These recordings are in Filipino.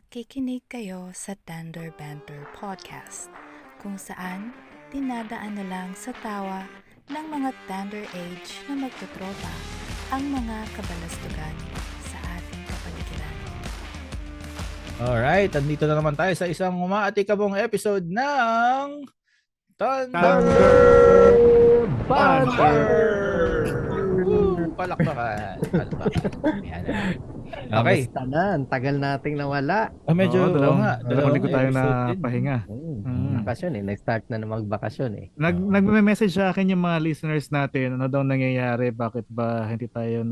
Nakikinig kayo sa Tender Banter Podcast, kung saan dinadaan na lang sa tawa ng mga tender age na magtutropa ang mga kabalastugan sa ating kapaligiran. Alright, andito na naman tayo sa isang umaatikabong episode ng Thunder Banter! Woo! Palakpakan. Yan. Okay. Kamusta na? Ang tagal nating nawala. Medyo, dalawang dalawang linggo tayo episode na din. pahinga. Bakasyon Nag-start na magbakasyon eh. Nagme-message sa akin yung mga listeners natin, ano daw nangyayari, bakit ba hindi tayo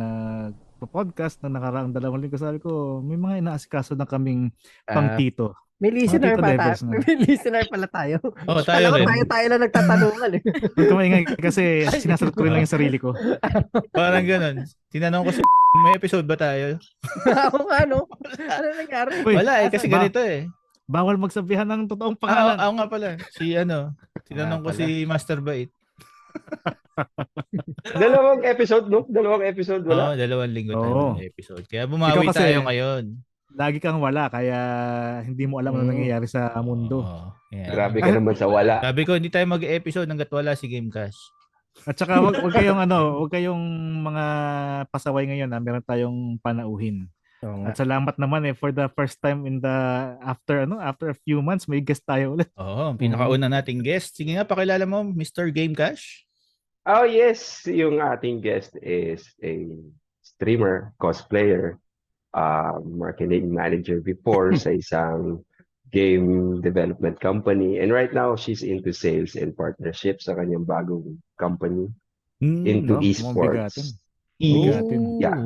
podcast na nakaraang 2 linggo. Sabi ko, may mga inaasikaso na kaming pang-tito. May listener Tito pa levels na. May listener pala tayo. Oh, tayo rin. Tayo lang nagtatanungan eh. Huwag ka maingay kasi sinasagot ko rin lang yung sarili ko. Parang ganun. Tinanong ko si may episode ba tayo? Ako nga no? Ano nangyari? Uy, Wala kasi ganito eh. Bawal magsabihan ng totoong pangalan. Ako nga pala. Tinanong ko si Master Bait. Dalawang episode, no? Dalawang episode, Oo, wala? 2 linggo tayo Oo. ng episode. Kaya bumawi Ikaw kasi, tayo ngayon. Lagi kang wala, kaya hindi mo alam ano nangyayari sa mundo. Oo. Yan. Grabe ka naman sa wala. Sabi ko, hindi tayo mag-episode hanggat wala si Game Cash. At saka wag kayong mga pasaway ngayon, meron tayong panauhin. Oo nga. At salamat naman for the first time after a few months may guest tayo ulit. Oo, ang pinakauna nating guest. Sige nga, pakilala mo, Mr. Game Cash. Oh, yes. Yung ating guest is a streamer, cosplayer, marketing manager before sa isang game development company. And right now, she's into sales and partnerships sa kanyang bagong company. Into esports. Bigatin. Yeah.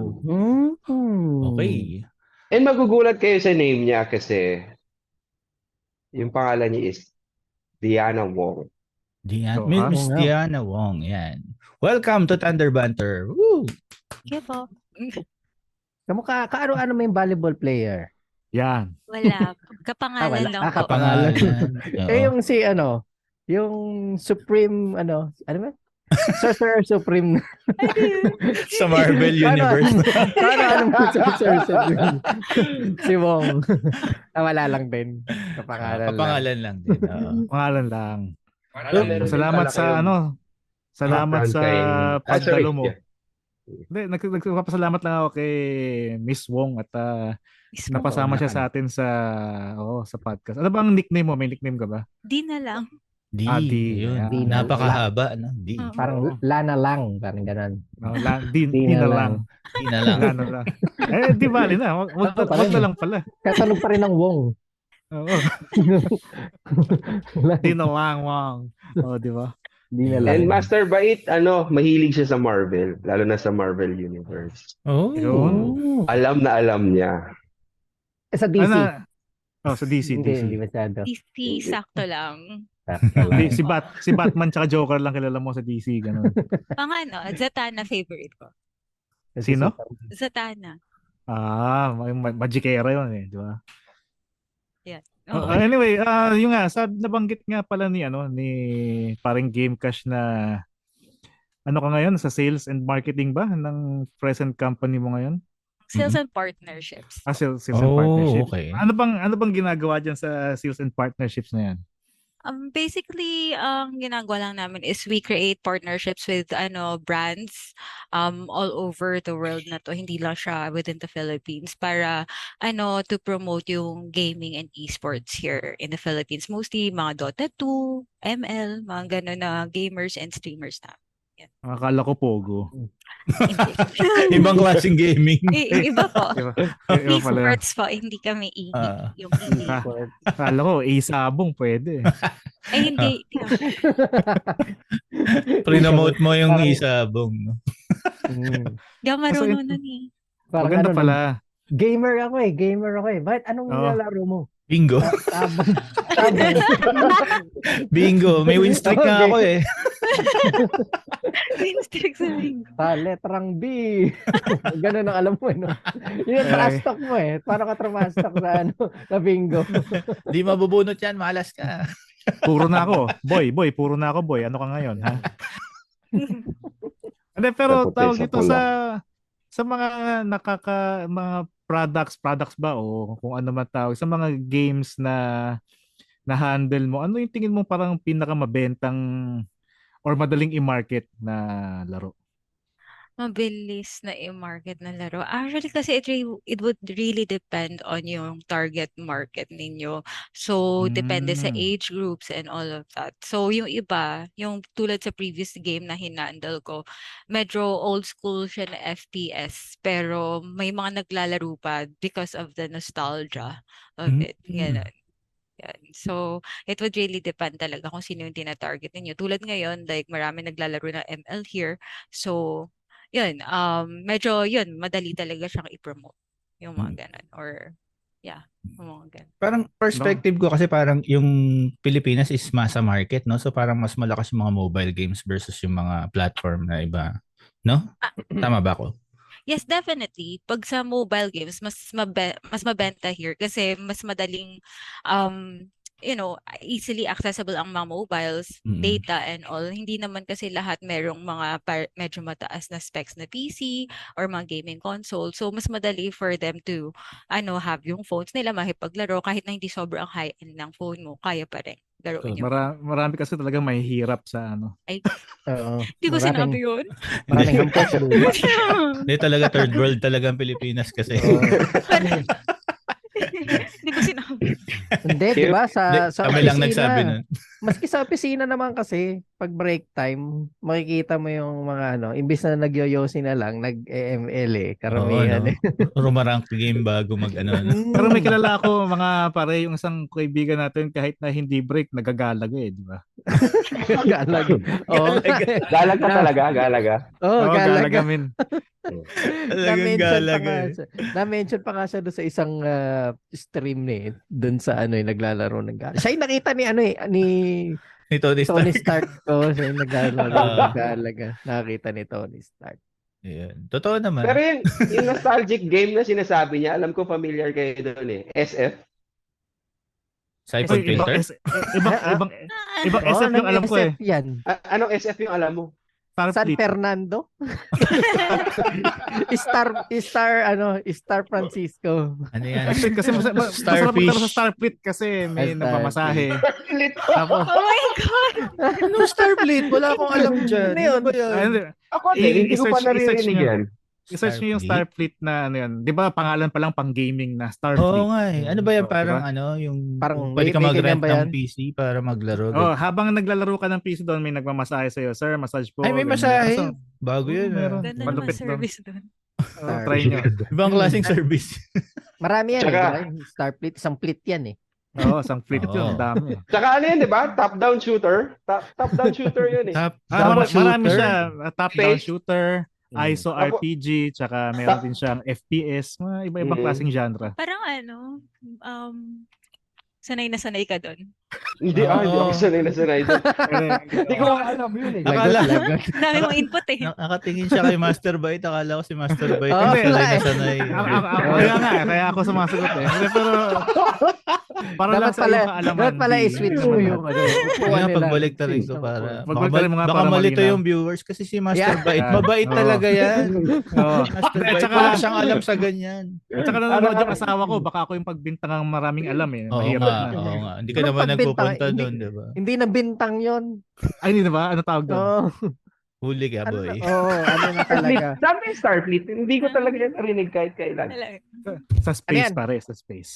Okay. And magugulat kayo sa name niya kasi yung pangalan niya is Diana Wong. Miss Diana Wong, yan. Welcome to Thunder Banter. Woo! Sige po. Kamukha, kaano-ano may volleyball player? Yan. Wala. Kapangalan lang po. Kapangalan. Oo. Yung yung Supreme, ano ba? Sorcerer Supreme. Sa Marvel Universe. Ano mo Sorcerer Supreme? Si Wong. Wala lang din. Kapangalan lang din. Oo. Pangalan lang. Meron din Salamat pala sa kayong salamat sa pagdalo mo. yeah. Hindi, nagpapasalamat lang ako kay Miss Wong at napasama siya sa atin sa podcast. Ano bang nickname mo? May nickname ka ba? Di na lang. Di. Di. Yun. Di na. Napakahaba, no? Di. Parang Lana lang. Parang ganun. Di na lang. Di na lang. Lana lang. Di bali na. Wag na lang pala. Katanong pa rin ng Wong. Oo. Di na lang, Wong. Di ba? Di na And lang. Master Bait, mahilig siya sa Marvel, lalo na sa Marvel Universe. Oh. Yun. Alam na alam niya. Sa DC. Sa DC. Hindi masyado. DC, sakto lang. Si Batman tsaka Joker lang kilala mo sa DC, ganun. Zatanna favorite ko. Sino? Zatanna. Magicera yun di ba? Yan. Anyway, yung nabanggit nga pala ni parang Game Cash na ano ka ngayon sa sales and marketing ba ng present company mo ngayon? Sales and partnerships. Sales and partnerships. Okay. Ano bang ginagawa diyan sa sales and partnerships na yan? Basically, ang ginagawa lang namin is we create partnerships with brands all over the world na to, hindi lang siya within the Philippines para to promote yung gaming and esports here in the Philippines. Mostly mga Dota 2, ML, mga gano'n na gamers and streamers na. Akala ko Pogo. Ibang klaseng gaming. Iba po. Iba pala. Esports po, hindi kami yung Akala ko Sabong pwede. Ay, hindi. Promote mo yung Isabong. No? Hindi ako marunong nun eh. Maganda pala. Gamer ako eh. Bakit anong nilalaro mo? Bingo. Tabong. Bingo. May win streak nga ako eh. Win streak sa bingo. Letrang B. Ganun ang alam mo no? Yun ang trash talk mo Parang ka trash talk sa bingo. Di mabubunot yan. Malas ka. Puro na ako. Boy. Puro na ako, boy. Ano ka ngayon, ha? Hindi, pero tawag dito sa mga mga products ba o kung ano man tawag sa mga games na handle mo, ano yung tingin mo parang pinakamabentang or madaling i-market na laro? Mabilis na i-market na laro. Actually, kasi it would really depend on yung target market ninyo. So, depende sa Mm. age groups and all of that. So, yung iba, yung tulad sa previous game na hinandle ko, medyo old school siya na FPS. Pero may mga naglalaro pa because of the nostalgia of it. Ganun. Yan. So, it would really depend talaga kung sino yung tina-target ninyo. Tulad ngayon, like marami naglalaro ng ML here. So, yun, medyo yun, madali talaga siyang i-promote. Yung mga ganun. Or, yeah, yung mga ganun. Parang perspective ko kasi parang yung Pilipinas is masa market, no? So parang mas malakas yung mga mobile games versus yung mga platform na iba, no? Tama ba ako? Yes, definitely. Pag sa mobile games, mas mabenta here kasi mas madaling easily accessible ang mga mobiles, Mm. data and all. Hindi naman kasi lahat merong mga medyo mataas na specs na PC or mga gaming console. So mas madali for them to have yung phones nila makipaglaro kahit na hindi sobrang high-end ng phone mo, kaya pa rin laruin yung Marami kasi talagang mahihirap sa Ay, Oo. hindi ko sinabi yun. Maraming hampers lupa. Hindi talaga third world talaga ang Pilipinas kasi. Oo. Hindi ko sinabi. Hindi, di ba? Sa Kami lang opisina, nagsabi nun. maski sa opisina naman kasi, pag break time, makikita mo yung mga imbis na nagyoyosi na lang, nag-EML karamihan. Oo, Rumarank game bago mag-ano. Pero may kilala ako mga pare, yung isang kaibigan natin kahit na hindi break, nagagalag di ba? Galag. Oo. Galag ka talaga, galaga. Oo, Oo, galag. galagamin. Talagang galag Na-mention pa nga siya doon sa isang stream doon sa naglalaro ng galag. Siya yung nakita ni Tony Tony Stark. Stark. Oo, siya yung naglalaro ng galag. Nakita ni Tony Stark. Ayan. Totoo naman. Pero yung nostalgic game na sinasabi niya, alam ko familiar kayo doon SF. Siphon Ibang filter? ibang SF yung alam ko SF yan. Anong SF yung alam mo? San Starfleet. Fernando? Star Francisco. Ano yan? Kasi masarap Starfish. sa Starfleet kasi may Starfleet. nagmamasahe. Starfleet. Tapos, Oh my God! Ano Starfleet? Wala akong alam dyan. Ano yun? Ano ba yan? Ako din, hindi ko pa I-search naririnig nyo. yan. I-search nyo yung Starfleet na ano yan. Di ba pangalan pa lang pang gaming na Starfleet? Oo nga eh. Ano ba yan? Oo, Parang diba? yung Parang pwede ka may mag-rent ganyan ba yan? ng PC para maglaro. Oh, habang naglalaro ka ng PC doon, may nagmamasahe sa'yo. Sir, massage po. Ay, may ganyan. masahe. So, Bago yun. meron. Ganda naman Malupit doon. service doon. Try nyo. Ibang klaseng service. Marami yan Tsaka- di ba? Yung Starfleet, isang fleet yan Oo, isang fleet Oo. yun. Dami. Tsaka ano yun, di ba? Top-down shooter. Top-down shooter yun eh. Marami siya. Top-down Space. shooter, ISO Apo- RPG, tsaka meron din siyang FPS. Mga iba-ibang klaseng genre. Parang sanay na sanay ka doon. Hindi ako sanay na sanay doon. Pero, Hindi ko alam yun eh. Akala- Lagot. Dami mong input eh. Nakatingin siya kay Master Bite. Akala ko si Master Bite. Oo, Sanay wala na eh. sanay. Kaya nga, kaya ako sumasagot eh. Pero, para lang sa iyong kaalaman. Dapat pala di- i-switch di mo naman yung Kaya nila. pagbalik ta rin ko para Pagbalik mo nga baka para malito malinaw. yung viewers kasi si Master Yeah. Bite mabait Oo. talaga yan. Oo. Master At Bite saka- wala siyang alam sa ganyan. At saka nanonood yung asawa ko, baka ako yung pagbintangang maraming alam eh. Oo Mahirap nga, na. oo nga. Hindi ka Anong naman pagbenta? nagpupunta Hindi- doon, di ba? Hindi na bintang yon. Ay, hindi na ba? Ano tawag doon? Oo. Huli ka, boy. Na talaga. Sabi yung Starfleet, hindi ko talaga yan narinig kahit kailan. Talaga. Sa space Ano yan? pare, sa space.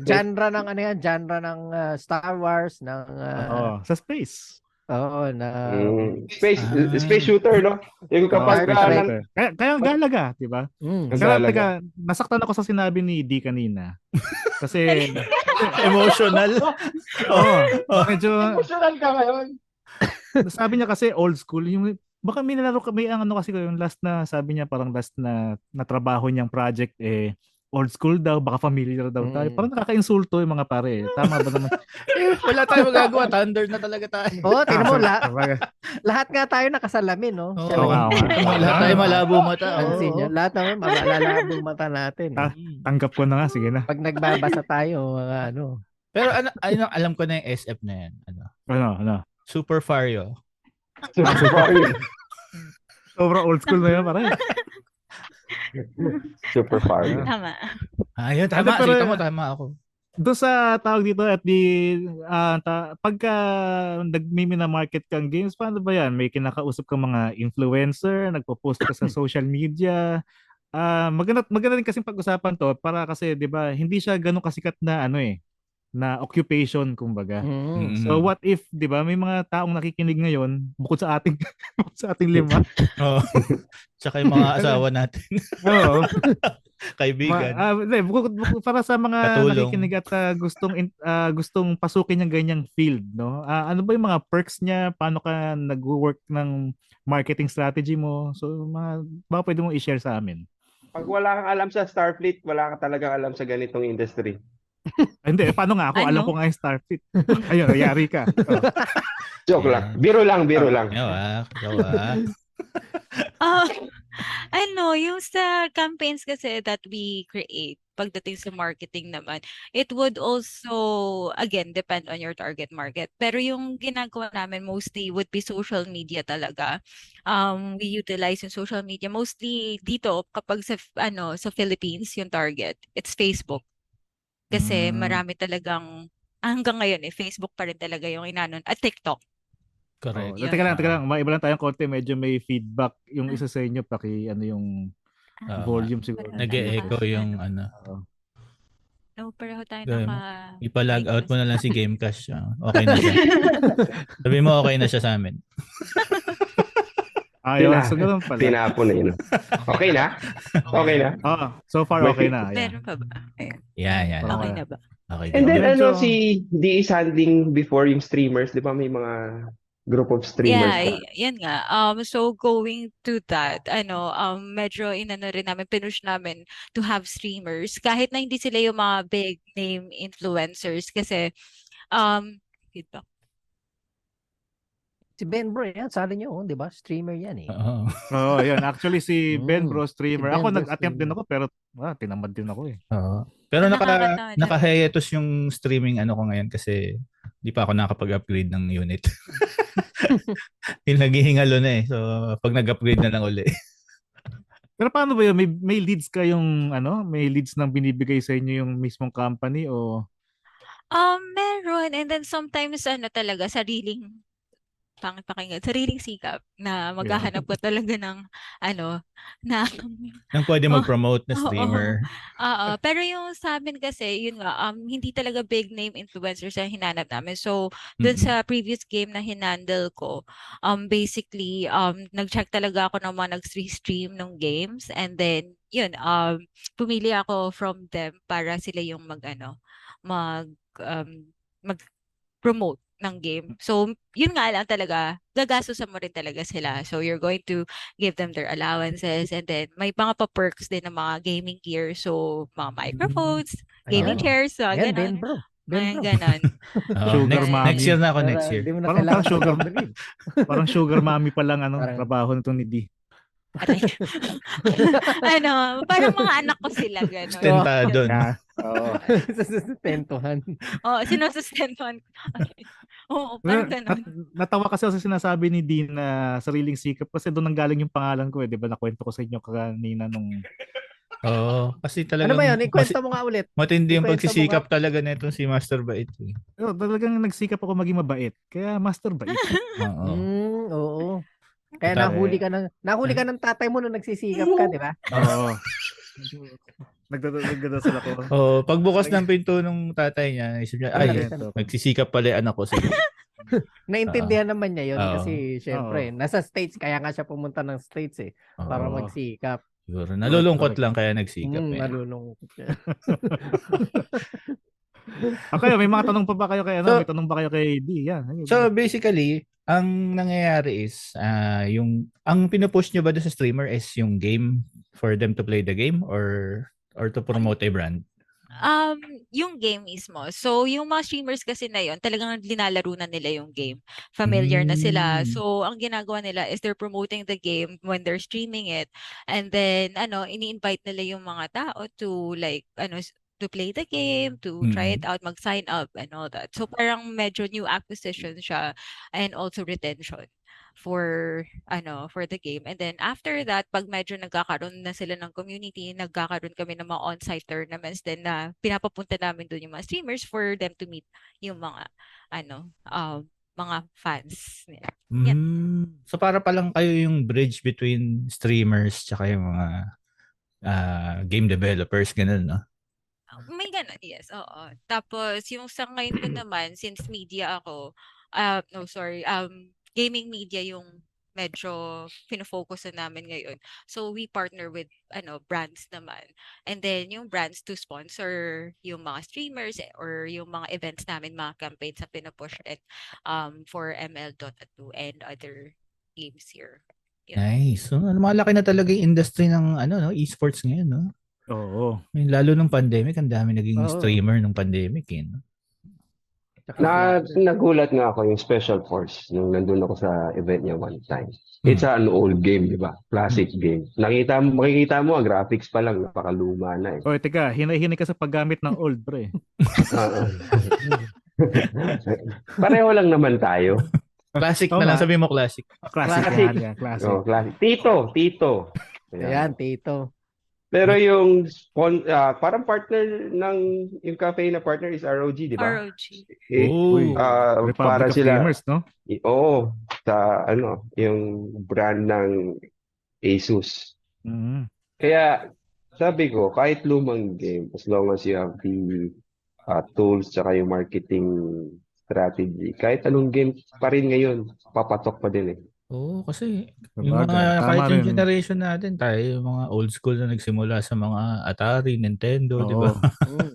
Genre ng genre ng Star Wars ng Oo, sa space. na Space shooter, no? Yung kapag Oo, space ng shooter. Kaya galaga, di ba? Kaya Galaga. teka, nasaktan ako sa sinabi ni D kanina. Kasi, Emotional. medyo, emotional ka ngayon. sabi niya kasi old school, yung, baka may nalaro ka, may ang ano kasi ko, yung last na, sabi niya parang last na trabaho niyang project, old school daw, baka familiar daw tayo. Parang nakaka-insulto yung mga pare. Tama ba naman? Wala tayong magagawa. Thunder na talaga tayo. Oo, tingnan mo, Talaga. lahat nga tayo nakasalamin, no? Oo. Siya Oo lang. nga. Lahat tayo malabo mata. Pansin niyo, lahat naman malalabong mata natin. Ah. Tanggap ko na nga, sige na. Pag nagbabasa tayo, mga Pero alam ko na yung SF na yan. Ano? Super Fario. Sobrang old school na yan, pare. Super farming. Tama. Ayun, Hindi, tama. pero Sige, tama ako. doon sa tawag dito at pagka nagmimina-market kang games, paano ba yan? May kinakausap kang mga influencer, nagpo-post ka sa social media. Maganda din kasing pag-usapan to para kasi 'di ba, hindi siya ganun kasikat na na occupation kumbaga. Mm. So Mm. what if 'di ba, may mga taong nakikinig ngayon bukod sa ating bukod sa ating lima. Oo. Tsaka yung mga asawa natin, Oo. kaibigan, Hindi, bukod para sa mga katulong. nakikinig at gustong pasukin yung ganyang field, no? Ano ba yung mga perks niya? Paano ka nag-work ng marketing strategy mo? So, baka pwede mo i-share sa amin. Pag wala kang alam sa Starfleet, wala ka talagang alam sa ganitong industry. Hindi, paano nga ako? Alam Ano? ko nga yung Starfleet. Ayun, yari ka. Oh. Joke Yeah. lang. Biro lang, biro lang. Yawa. Ah, yung sa campaigns kasi that we create, pagdating sa marketing naman, it would also, again, depend on your target market. Pero yung ginagawa namin mostly would be social media talaga. We utilize yung social media mostly dito kapag sa Philippines yung target, it's Facebook. Kasi marami talagang hanggang ngayon Facebook pa rin talaga yung inanon at TikTok. Correct. Yun. Teka lang. Maiba lang tayong konti. Medyo may feedback. Yung isa sa inyo, yung Oo volume nga. siguro. Nag-e-echo yung ano. No, pareho tayo Gawin mo. naka Ipa-log out mo na lang si Gamecash. Okay na siya. Sabi mo okay na siya sa amin. Ayun, so ganun pala. Tinapon na yun. Okay na? Okay na? So far okay na. Meron pa ba? Ayun. Yan. Parang Okay na ba? Okay. And then Medyo- si D is handling before yung streamers, di ba may mga group of streamers Yeah, ka? yan nga. So going to that, medyo rin namin, pinush namin to have streamers kahit na hindi sila yung mga big name influencers kasi feedback. Si Ben Bro, yan, sali nyo, di ba? Streamer yan eh. Oo. Yun. Actually, si Ben Bro streamer. Si Ben Ako Bro nag-attempt din streamer. ako pero tinamad din ako eh. Oo. Pero Nakakatawa naman. naka-hiatus yung streaming ko ngayon kasi di pa ako nakapag-upgrade ng unit. Yung naghihingalo na eh. So pag nag-upgrade na lang uli. Pero paano ba yun? May leads kayong may leads nang binibigay sa inyo yung mismong company o Meron, and then sometimes talaga sariling sikap na maghahanap ko talaga ng na Nang pwede Oh, mag-promote na oo. streamer. Pero yung sa amin kasi, yun nga, hindi talaga big name influencers ang hinanap namin. So, dun sa previous game na hinandle ko, basically, nag-check talaga ako ng mga nag-stream ng games. And then, yun, pumili ako from them para sila yung mag-promote ng game. So, yun nga lang talaga, gagastusan mo rin talaga sila. So, you're going to give them their allowances and then may mga pa-perks din ng mga gaming gear. So, mga microphones, gaming Ayan. chairs, so, Yan, Ben ganon. Bro. Ben Mga Bro. ganon. Sugar next, mommy. next year na ako, Para next year. Di mo na Parang kailangan sugar- mag-upgrade. parang sugar mommy pa lang Parang- trabaho nitong ni D. Aray. Parang mga anak ko sila, ganon. Stentado. no? Yeah. Oo. Sustentuhan. Sinusustentuhan ko. Oo, parang ganon. Natawa kasi ako sa sinasabi ni D na sariling sikap kasi doon nanggaling yung pangalan ko eh. Di ba nakwento ko sa inyo kanina nung Oo. Kasi talagang Ano ba yun? Ikwento mo nga ulit. matindi yung Ikwento mo pagsisikap talaga nitong si Master Bait. Eh. talagang nagsikap ako maging mabait. Kaya master bait. Oo. Oo. Kaya Tapos- nahuli ka ng tatay mo nung nagsisikap ka, di ba? Oo. Nagdadasal ako. Oo, pagbukas ng pinto ng tatay niya, isip niya, ay, nagsisikap pala yung anak ko. Sige. Naintindihan naman niya yun Oo. kasi syempre, nasa States, kaya nga siya pumunta ng States eh, para Oo. magsikap. Siguro. Nalulungkot lang kaya nagsikap. Eh. Nalulungkot siya. Okay, may mga tanong pa ba kayo kay So- may tanong ba kayo kay D? Yan. So basically, ang nangyayari is ang pinupush nyo ba doon sa streamer is yung game for them to play the game or to promote a brand? Yung game mismo. So, yung mga streamers kasi na yun, talagang linalaro na nila yung game. Familiar na sila. So, ang ginagawa nila is they're promoting the game when they're streaming it. And then, ini-invite nila yung mga tao to to play the game, to try it out, mag-sign up and all that. So, parang medyo new acquisition siya and also retention. for the game. And then after that, pag medyo nagkakaroon na sila ng community, nagkakaroon kami ng mga on-site tournaments din na pinapapunta namin doon yung mga streamers for them to meet yung mga fans. Yan. So para palang kayo yung bridge between streamers tsaka yung mga game developers, ganun, no? May ganun, yes, oo. Tapos yung sa ngayon ko naman, since media ako, no, sorry, gaming media yung medyo pinofocus na namin ngayon. So we partner with brands naman. And then yung brands to sponsor yung mga streamers or yung mga events namin, mga campaigns na pinupush for ML Dota 2 and other games here. Yeah. Nice. So malaki na talaga yung industry ng esports ngayon, no? Oo. Lalo nung pandemic, ang dami naging Oo. streamer nung pandemic, no? Tsaka Nagulat nga ako yung Special Force nung nandun ako sa event niya one time. It's an old game, di ba? Classic game. Makikita mo, graphics pa lang, napakaluma na eh. Oy, teka, hinay-hinay ka sa paggamit ng old, pre. Oo. Pareho lang naman tayo. Classic Oo na lang, nga. sabi mo classic. Classic Classic. yan, classic. Oh, classic. Tito. Ayan, Tito. Pero yung parang partner ng yung cafe na partner is ROG, di ba? ROG. Uy, Republic Para of sila, Gamers, no? oo, sa yung brand ng Asus. Mhm. Kaya sabi ko, kahit lumang game, as long as you have the tools tsaka yung marketing strategy, kahit anong game pa rin ngayon, papatok pa din eh. Oo, kasi yung Sabagay, mga tama kahit yung rin. generation natin, tayo yung mga old school na nagsimula sa mga Atari, Nintendo, di ba? Oo.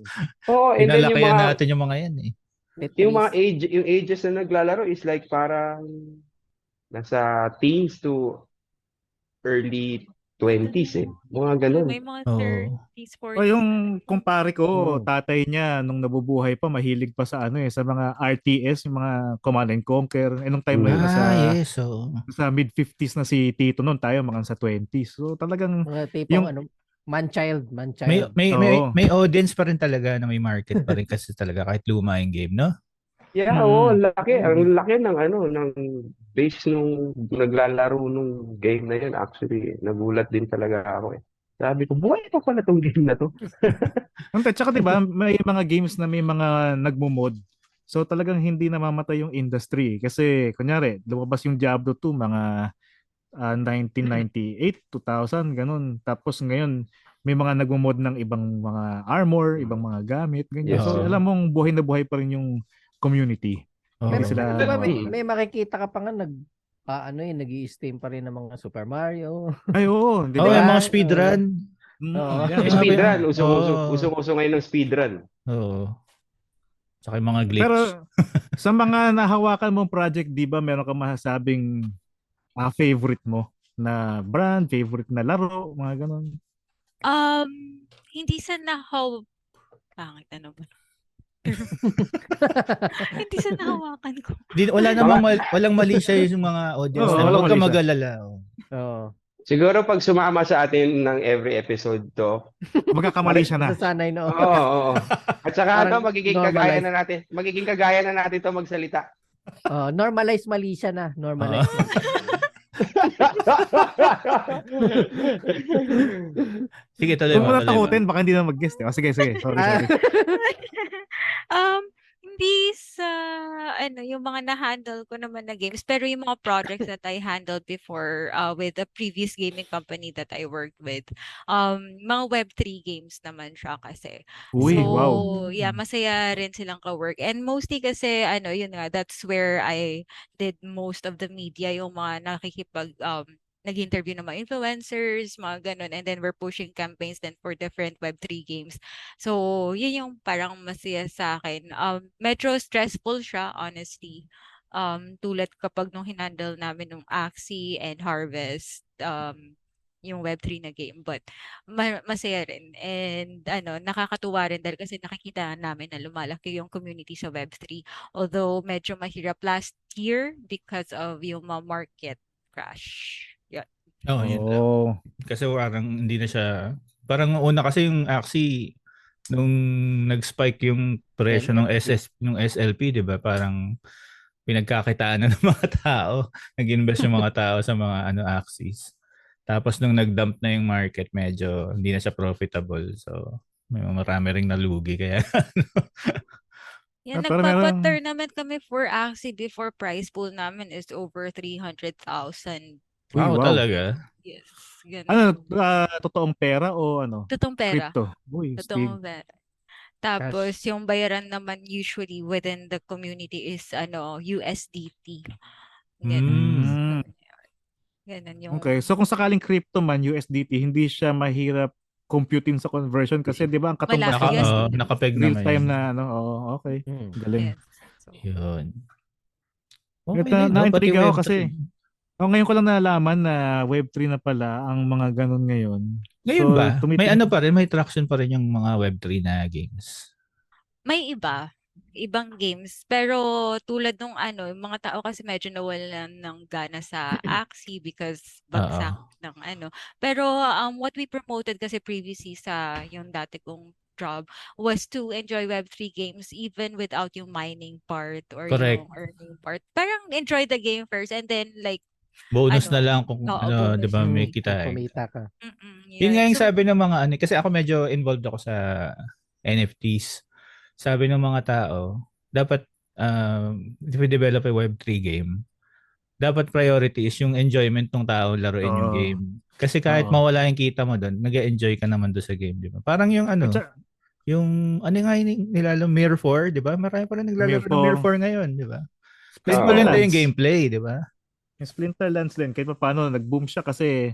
Oo, and then yung Pinalakihan mga natin yung mga yan eh. yung ages na naglalaro is like parang nasa teens to early 20s eh. Mga ganun. May mga Oo. 30s, 40s. O yung kumpare ko, Mm. tatay niya nung nabubuhay pa, mahilig pa sa sa mga RTS, yung mga Command and Conquer. Nung time na yun, Yes, oo. sa mid-50s na si Tito noon, tayo mga sa 20s. So talagang Mga tipong Yung- man-child. May audience pa rin talaga na may market pa rin kasi talaga kahit luma yung game, no? Yeah, oo, laki. Ang laki ng base nung naglalaro nung game na yun. Actually, nagulat din talaga ako eh. Sabi ko, buhay pa pala tong game na to. Tsaka 'di ba, may mga games na may mga nagmo-mod. So talagang hindi namamatay yung industry kasi kunyari, lumabas yung Diablo 2 mga 1998, 2000 ganun. Tapos ngayon may mga nagmo-mod ng ibang mga armor, ibang mga gamit, ganyan. Yes, So sir. alam mong buhay na buhay pa rin yung community. Oo. Hindi Pero sila di ba may, Hmm. may makikita ka pa nga nag-i-stream pa rin ng mga Super Mario. Ay oo, di Oh, ba? yung mga Oo. speedrun. Oo. Yan, Yung yan. speedrun, Oo. usong-uso ngayon ng speedrun. Oo. Tsaka yung mga glitch. Pero sa mga nahawakan mong project, di ba meron ka masasabing favorite mo na brand, favorite na laro, mga ganun? Hindi sa pangit na naman. Hindi sa nahawakan ko. Walang mali siya yung mga audience. Oo, na walang huwag ka mali siya. mag-alala. Oh. Oo. Siguro pag sumama sa atin ng every episode to, Magkakamali siya na. Nasasanay na. oo. At saka Parang magiging kagaya na natin to magsalita. Normalize mali siya na. Normalize mali. Sige, tuloy Huwag mo. mo na tuloy mo. takutin, baka hindi na mag-guest. Sige. Sorry. Hindi sa yung mga na-handle ko naman na games, pero yung mga projects that I handled before with a previous gaming company that I worked with, mga Web3 games naman siya kasi. Uy, So, wow. yeah, masaya rin silang ka-work. And mostly kasi, yun nga, that's where I did most of the media, yung mga nag-interview ng mga influencers, mga ganun. And then we're pushing campaigns then for different Web3 games. So, yun yung parang masaya sa akin. Medyo stressful siya, honestly. Tulad kapag nung hinandle namin nung Axie and Harvest, yung Web3 na game. But masaya rin. And nakakatuwa rin dahil kasi nakikita namin na lumalaki yung community sa Web3. Although medyo mahirap last year because of yung market crash. Yeah. Oh, yun lang. Oh. Kasi parang hindi na siya, parang una kasi yung Axie, nung nag-spike yung presyo ng SLP, di ba? Parang pinagkakitaan na ng mga tao. Nag-invest yung mga tao sa mga Axis. Tapos nung nag-dump na yung market, medyo hindi na siya profitable. So, may marami ring nalugi. Kaya, Yan, Pero meron, nagpapa-tournament kami for Axie before prize pool namin is over 300,000. uy, wow, wow. talaga. Yes, Ano, ganun. totoong pera o ano? Totoong pera. Crypto. Uy, Totoong Steve. pera. Cash. Tapos yung bayaran naman usually within the community is USDT. Ganun. Mm. Mm, Ganun yung okay. So kung sakaling crypto man, USDT, hindi siya mahirap computing sa conversion kasi 'di ba ang katumbas malaki Naka, nun USDT. nakapeg real naman time yun. na ano. Oo, okay. Galing. Yes. So, Yun. At Okay na yun, no? Pati na-intrigue ako Web3. kasi ngayon ko lang nalaman na Web3 na pala ang mga ganun ngayon. Ngayon So ba? May pa rin, may traction pa rin yung mga Web3 na games. may ibang games. Pero tulad nung yung mga tao kasi medyo nawalan ng gana sa Axie because bagsak Oo. ng ano. Pero what we promoted kasi previously sa yung dati kong job was to enjoy Web3 games even without yung mining part or Correct. yung earning part. Parang enjoy the game first and then like Bonus na ano, lang kung oo, 'di bonus ba, na may lang. kitain. Kumita ka. Yun nga Yun. yung So, sabi ng mga kasi ako medyo involved ako sa NFTs. Sabi ng mga tao, dapat if you develop a Web3 game, dapat priority is yung enjoyment ng tao laruin yung Oo. game. Kasi kahit Oo. mawala yung kita mo doon, nag-enjoy ka naman doon sa game, di ba? Parang yung At saka, yung nga yung nilalaro Mirror 4, di ba? Marami pa rin naglalaro ng Mirror 4 ngayon, di ba? Kasi Splinter maganda Oo. yung Lands. gameplay, di ba? Yung Splinter Lands din, kahit pa paano, nag-boom siya kasi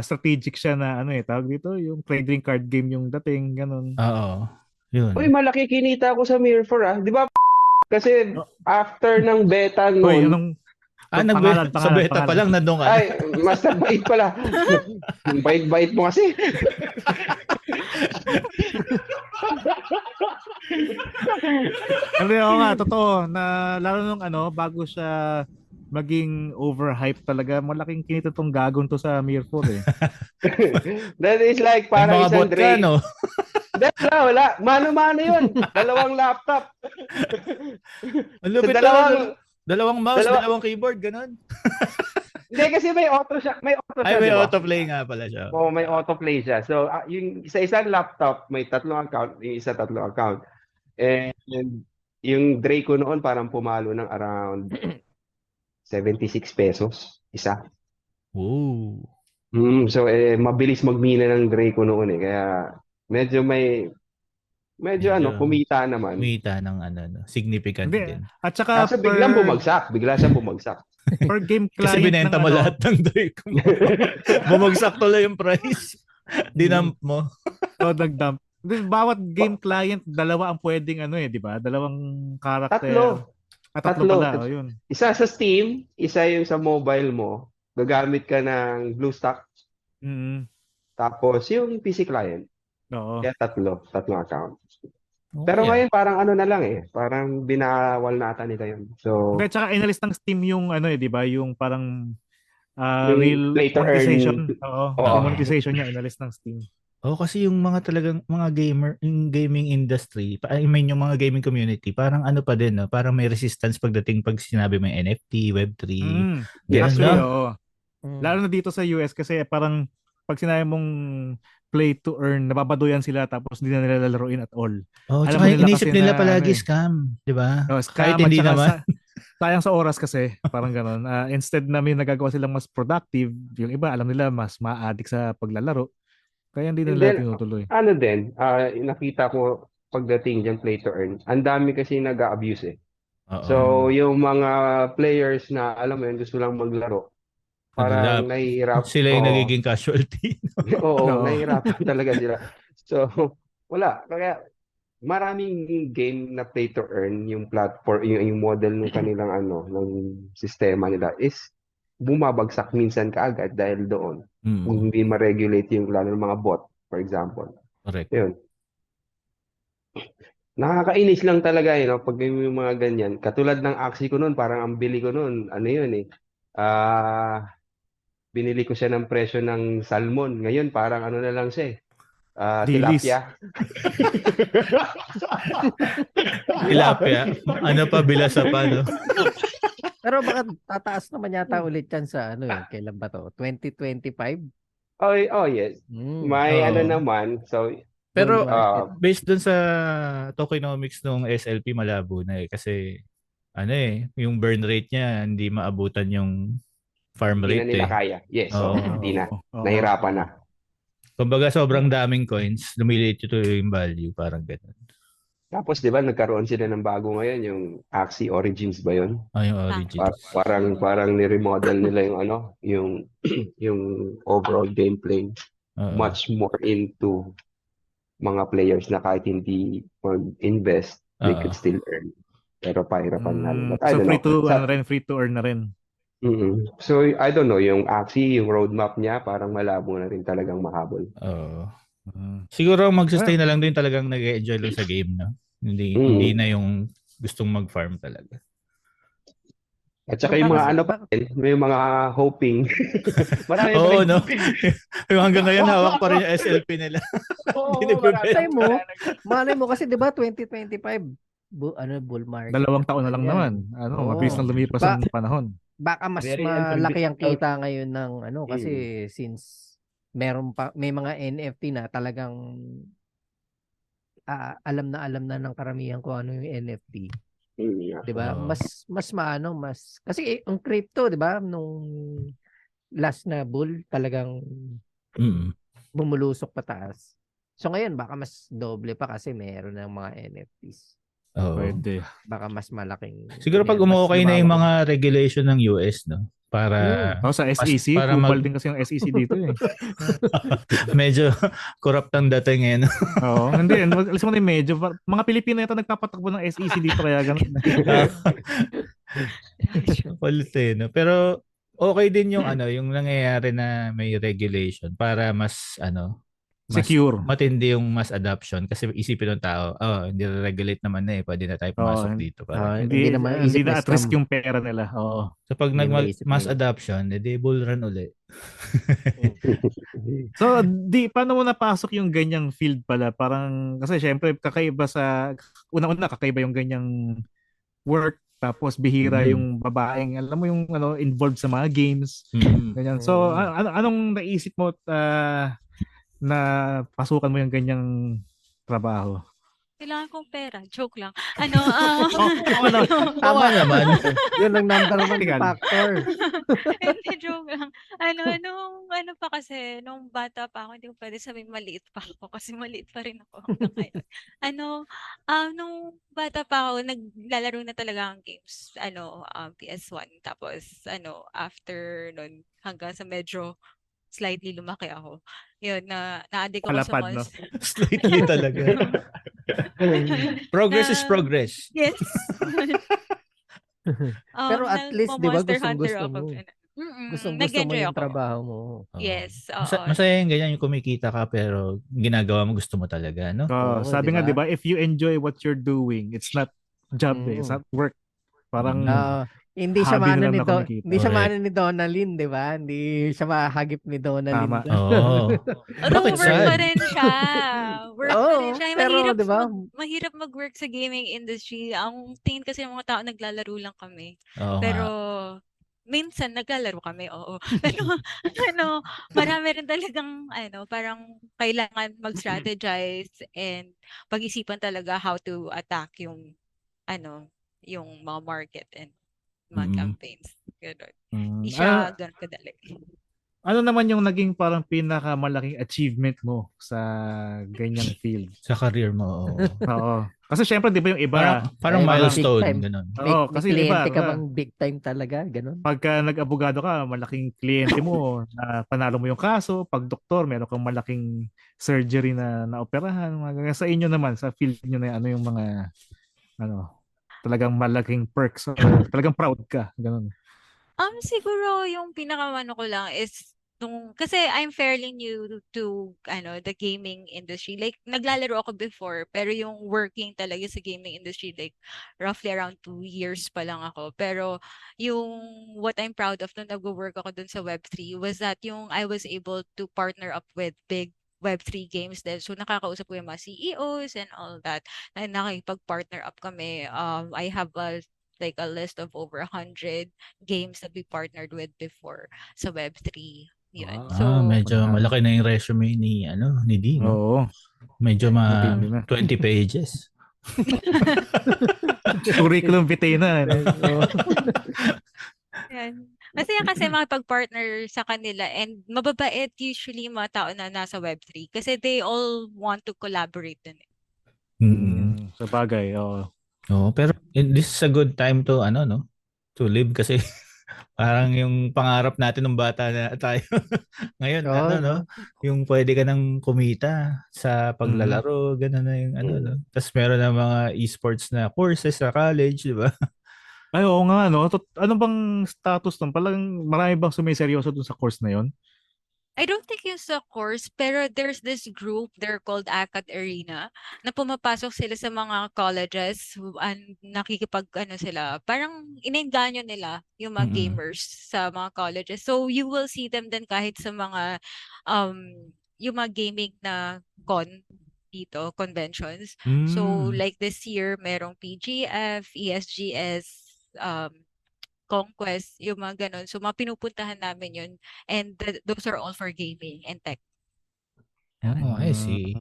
strategic siya na tawag dito, yung trading card game yung dating, ganun. Oo. Yun. Uy, malaki kinita ko sa Mirror 4 ah. Di ba? Kasi Oh. after ng beta Hoy, noon, anong sa beta pa lang nandun ka na. ay, master bait pala. Bait-bait mo kasi. Kasi oo nga, totoo, na lalo nung bago siya maging overhype talaga, malaking kinita tong gagong to sa Mir 4 eh. That is like May parang mga isang bot ka, Drake. no? Wala. Mano-mano yun. Dalawang laptop. Ang lupit Sa dalawang mouse, dalawang keyboard, ganun. Hindi kasi may auto siya. May auto siya, May di ba? autoplay nga pala siya. Oo, may autoplay siya. So, yung isang laptop, may tatlong account. Yung isa tatlong account. And yung Draco noon parang pumalo ng around 76 pesos isa. Wow. So mabilis magmina ng Draco noon eh. Kaya medyo medyo kumita naman. Kumita ng significant Hindi, din. at saka Kaso bigla siyang bumagsak. per game Kasi client binenta ng mo lahat ng Drake mo. Bumagsak tuloy yung price. Dinamp mo. So, nag-dump. Bawat game client, dalawa ang pwedeng di ba? Dalawang character. Tatlo pala, yun. Isa sa Steam, isa yung sa mobile mo. Gagamit ka ng BlueStack. Mm. Tapos yung PC client. Oo. Kaya tatlong account. Pero ngayon parang na lang eh. Parang binawal na ata nila yun. So, At saka inalis ng Steam yung di ba? Yung parang yung real later monetization. earn. Oo. Oo. Yung monetization niya, inalis ng Steam. kasi yung mga talagang mga gamer, yung gaming industry, I mean yung mga gaming community, parang pa din, no? Parang may resistance pagdating pag sinabi mo yung NFT, Web3. Yes, Ganun, no? Oo. Lalo na dito sa US kasi parang pag sinabi mong play to earn, nababaduyan sila tapos hindi na nila lalaruin at all. Oh, Alam tsaka mo nila inisip kasi nila na, palagi scam, di ba? Scam Kahit hindi at saka naman. sayang sa oras kasi, parang gano'n. Instead na may nagagawa silang mas productive, yung iba alam nila mas ma-addict sa paglalaro. Kaya hindi And nila then, tinutuloy. nakita ko pagdating dyan play to earn, ang dami kasi nag-a-abuse eh. Oo. So, yung mga players na, alam mo yun, gusto lang maglaro, parang nahihirap. Sila yung nagiging casualty. Oo, nahihirapan talaga sila. So, wala. Kaya, maraming game na play to earn yung platform, yung model ng kanilang ng sistema nila is bumabagsak minsan kaagad dahil doon. Kung hindi ma-regulate yung lalo ng mga bot, for example. Correct. Yun. Nakakainis lang talaga pag yung mga ganyan. Katulad ng Axie ko noon, parang ang bili ko noon, yun eh. Binili ko siya ng presyo ng salmon. Ngayon parang na lang siya eh. Dilis. Tilapia. Tilapia. Ano pa, bilasa pa, no? Pero baka tataas naman yata ulit yan sa ano kailan ba to? 2025? Oh yes. May Oo. ano naman. So, Pero Bull market. based dun sa tokenomics ng SLP, malabo na eh. Kasi, yung burn rate niya, hindi maabutan yung farm hindi na rate nila eh. kaya. Yes, Oo. hindi na. Oo. Nahirapan na. Kumbaga, sobrang daming coins, lumiliit ito yung value, parang ganun. Tapos, di ba, nagkaroon sila ng bago ngayon, yung Axie Origins ba yun? Yung origins. Parang ni-remodel nila yung yung overall gameplay. Oo. Much more into mga players na kahit hindi mag-invest, they Oo. could still earn. Pero pahirapan na. But I So don't free know. to free to earn na rin. So, I don't know. Yung Axie, yung roadmap niya, parang malabo na rin talagang mahabol. Oo. Mm. Siguro mag-sustain na lang din talagang nag-enjoy lang sa game, no? Hindi na yung gustong mag-farm talaga. At saka Pero yung mga bakit- ano pa rin, may mga hoping. Marami pa Oo, rin no? hoping. Yung hanggang ngayon, hawak pa rin yung SLP nila. Oo, Hindi Malay mo, marami. malay mo kasi 'di ba 2025 bull market. 2 taon na lang Yan. naman. Oo. Mabilis lang lumipas Ba- ang panahon. Baka mas Very malaki ang unpredictable. kita ngayon ng kasi since may mga NFT na talagang alam na ng karamihan kung ano yung NFT. 'Di ba? Oo. Mas kasi ang crypto, 'di ba, nung last na bull talagang Mm. bumulusok pataas. So ngayon baka mas doble pa kasi meron ng mga NFTs. Oo. Pwede. Baka mas malaking. Siguro pag mas umukay na yung lumawak. mga regulation ng US, no? Para Sa SEC, para kupal din kasi yung SEC dito eh. medyo corrupt ang dating eh, no? Oo, hindi. Alis mo na yung medyo. Mga Pilipino yata nagpapatakbo ng SEC dito kaya ganun. Kulit eh, no? Pero okay din yung yung nangyayari na may regulation para mas mas Secure. matindi yung mass adoption kasi isipin ng tao, hindi regulate naman na eh, pwede na tayo pumasok Oo. dito parang. Hindi naman Hindi isip na na at risk scam. yung pera nila. Oo. So pag Hindi naman isip mass na yun. adoption, edi bull run uli. So, paano mo napasok yung ganyang field pala? Parang, kasi syempre, kakaiba unang-una, kakaiba yung ganyang work, tapos bihira yung babaeng, alam mo yung involved sa mga games, ganyan. So, anong naisip mo na pasukan mo yung ganyang trabaho? Kailangan kong pera. Joke lang. Tama naman. Yun ang number one Legal. factor. Hindi, joke lang. Ano pa kasi, nung bata pa ako, hindi ko pwede sabihin maliit pa ako kasi maliit pa rin ako hanggang ngayon. Nung bata pa ako, naglalaro na talaga ang games. PS1. Tapos, after nun, hanggang sa medyo slightly lumaki ako. Yun, na-addict ako sa Palapad, no? monster. Slightly talaga. Progress is progress. Yes. Pero at least, di ba, Monster gustong Hunter gusto ako. mo. Mm-mm, Gusto mo nag-enjoy yung ako. trabaho mo. Oo. Yes, oo. Masaya yung ganyan, yung kumikita ka pero ginagawa mo gusto mo talaga, no? Oo, Sabi nga, di di ba, if you enjoy what you're doing, it's not job, it's not work. Parang hindi siya hobby maano na lang na nito, kumikita. hindi siya Correct. maano ni Donalyn, di ba? Hindi siya mahagip ni Donalyn. Tama. Oo. Although Bakit work sad? pa rin siya. Work pa rin siya. pero di ba? Mahirap mag-work sa gaming industry. Ang tingin kasi ng mga tao, naglalaro lang kami. Oo Pero nga. minsan naglalaro kami, oo. Pero marami rin talagang parang kailangan mag-strategize and pag-isipan talaga how to attack yung yung mga market and mga campaigns. Ganun. Hindi siya ganun kadali. Ano naman yung naging parang pinakamalaking achievement mo sa ganyang field? Sa career mo, oo. Oo. Kasi syempre, di ba yung iba, Parang Ay, milestone, big time. ganun. Oo, kasi may iba, kliyente ka bang big time talaga? Ganun? pagka nag-abogado ka, malaking kliyente mo na panalo mo yung kaso. Pag doktor, meron kang malaking surgery na naoperahan. Sa inyo naman, sa field nyo na ano yung mga talagang malaking perks or talagang proud ka. Ganun. Siguro yung pinakamano ko lang is kasi I'm fairly new to the gaming industry. Like naglalaro ako before, pero yung working talaga sa gaming industry like roughly around 2 years pa lang ako. Pero yung what I'm proud of nung nag-work ako dun sa Web3 was that yung I was able to partner up with big Web3 games din. So nakakausap ko yung mga CEOs and all that. Na nakipag-partner up kami. I have like a list of over 100 games that we partnered with before sa Web3. Yun. Wow. So, Medyo Wala. malaki na yung resume ni D, no? Oo. Medyo Matindi na. 20 pages. Curriculum vitae na. Ano? Oo. yan. Masaya kasi makipag-partner sa kanila and mababait usually yung mga tao na nasa Web3 kasi they all want to collaborate din. Sa bagay, oo. Oo, pero this is a good time to no? To live kasi parang yung pangarap natin nung bata na tayo. Ngayon, Oo, no? Yung pwede ka nang kumita sa paglalaro, ganun na yung no? Tapos meron na mga esports na courses sa college, di ba? Ay, oo nga, no? Ano bang status nun? Palang marami bang sumiseryoso dun sa course na yon? I don't think yung sa course, pero there's this group, they're called ACAD Arena, na pumapasok sila sa mga colleges and sila, parang inainganyo nila yung mga gamers sa mga colleges. So you will see them then kahit sa mga, yung mga gaming na dito, conventions. So like this year, merong PGF, ESGS, Conquest, yung mga ganun. So, mga pinupuntahan namin yun. And those are all for gaming and tech. Oh, I see.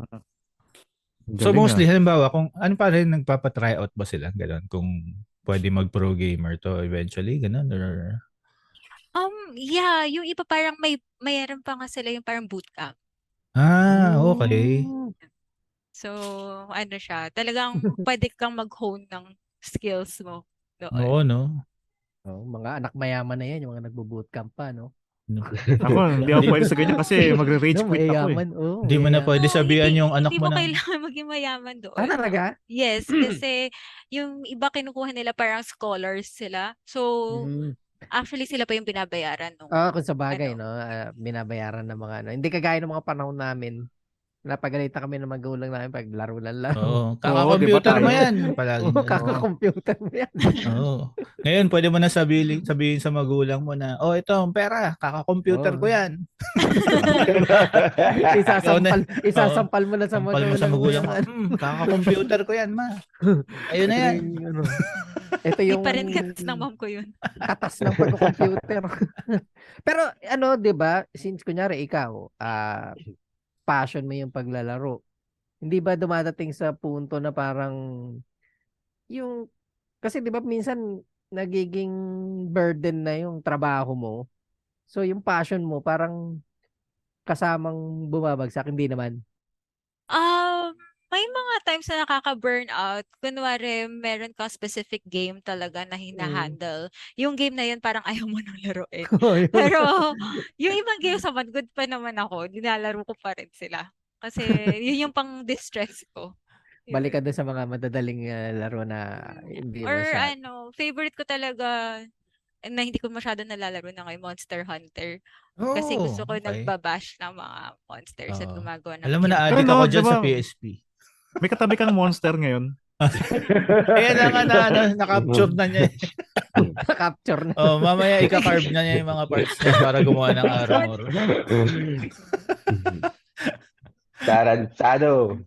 So Galing, mostly, halimbawa, kung ano pa rin nagpapa-tryout ba sila? Ganun, kung pwede mag-pro gamer to eventually, ganun, or... Yeah, yung iba parang mayroon pa nga sila yung parang bootcamp. Okay. So, ano siya, talagang pwede kang mag-hone ng skills mo doon. Oo, no? Oh, mga anak mayaman na yan, yung mga nagbo-bootcamp pa, no? Ako, hindi ako pwede sa ganyan kasi magre-rage No, quit ako eh. mayaman, oh, Hindi mo na mayaman. pwede sabihan hindi, yung anak hindi mo mo na... kailangan maging mayaman doon. Talaga? Yes, kasi yung iba kinukuha nila parang scholars sila. So, actually sila pa yung binabayaran nung Kung sa bagay, ano. no? Binabayaran ng mga ano. Hindi kagaya ng mga panahon namin. Napagalitan kami ng magulang namin pag laro lang lang. Oo, diba kaka-computer mo tayo? yan. Palagi. Kaka-computer mo yan. Oo. Ngayon, pwede mo na sabihin sa magulang mo na, ito ang pera, kaka-computer ko yan. Isasampal mo na sa Sampal mo sa magulang mo. yan. Kaka-computer ko yan, ma. Ayun na yan. Ito Hindi yung pa rin katas ng mom ko yun. katas ng pagko-computer. Pero ano, 'di ba? Since kunyari ikaw, passion mo yung paglalaro. Hindi ba dumadating sa punto na parang yung kasi 'di ba minsan nagiging burden na yung trabaho mo. So yung passion mo parang kasamang bumabagsak, hindi naman. May mga times na nakaka-burn out. Kunwari, meron kang specific game talaga na hina-handle. Yung game na yun parang ayaw mo nang laruin. Pero yung ibang games naman, good pa naman ako. Nilalaro ko pa rin sila. Kasi yun yung pang-distress ko. Balik ka doon sa mga madadaling laro na hindi Or masyado. favorite ko talaga na hindi ko masyado nalalaro na ngayon, Monster Hunter. Kasi gusto ko nagbabash ng mga monsters at gumagawa ng Alam mo na, cute. addict ako dyan sa PSP. May katabi kang monster ngayon. Kaya na na-capture na niya. Capture na. Mamaya ika-carve na niya yung mga parts niya para gumawa ng armor. Tarantado.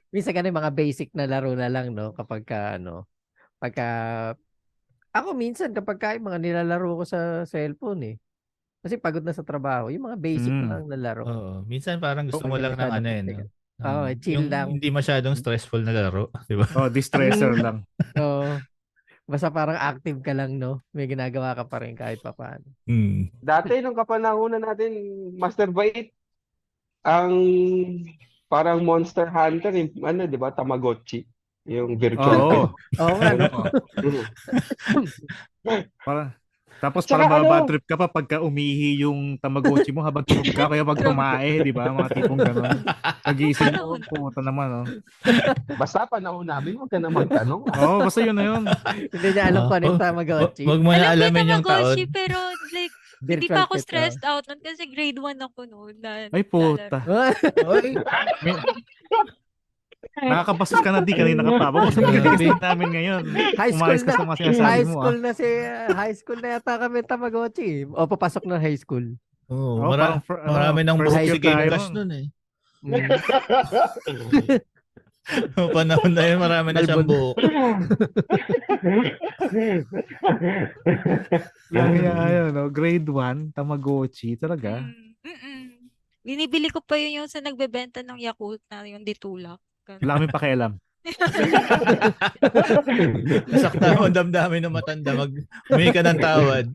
Minsan ganun mga basic na laro na lang, no? Pagka ako minsan kapag yung mga nilalaro ko sa cellphone Kasi pagod na sa trabaho, yung mga basic na lang na laro. Minsan parang gusto mo lang ng no? Chill lang. Hindi masyadong stressful na laro, di ba? Distressor lang. Basta parang active ka lang, no? May ginagawa ka pa rin kahit pa paano. Dati nung kapanahunan natin, Master Bait, ang parang Monster Hunter, di ba, Tamagotchi, yung virtual. Oo nga, no? Tapos parang mababad trip ka pa pagka umihi yung Tamagotchi mo habang tulog ka, kaya pag tumae, di ba? Mga tipong gano'n. Pag-iisip mo, pumunta naman, Basta panahon namin, huwag ka na magtanong. Basta yun na yun. Hindi niya alam kung ano yung Tamagotchi. Wag mo na alamin yung taon. Pero like, hindi pa ako stressed out nun kasi grade 1 ako noon. Ay, puta. Nakakabastos ka na kanina ka pa. Bakit sa namin ngayon? High school ka sa mga sinasabi mo. High school na yata kami Tamagotchi. O papasok na high school. Oo, Oh, parang marami nang first buhok year si Game tayo Cash nun. nun eh. Mm. Panahon na yun, marami na siyang Balbon. buhok. Lang yan, no? Grade 1, Tamagotchi, talaga. Binibili ko pa yun yung sa nagbebenta ng Yakult na yung ditulak. Wala kaming pakialam. Nasakta mo ang damdamin ng matanda. Humingi ka ng tawad.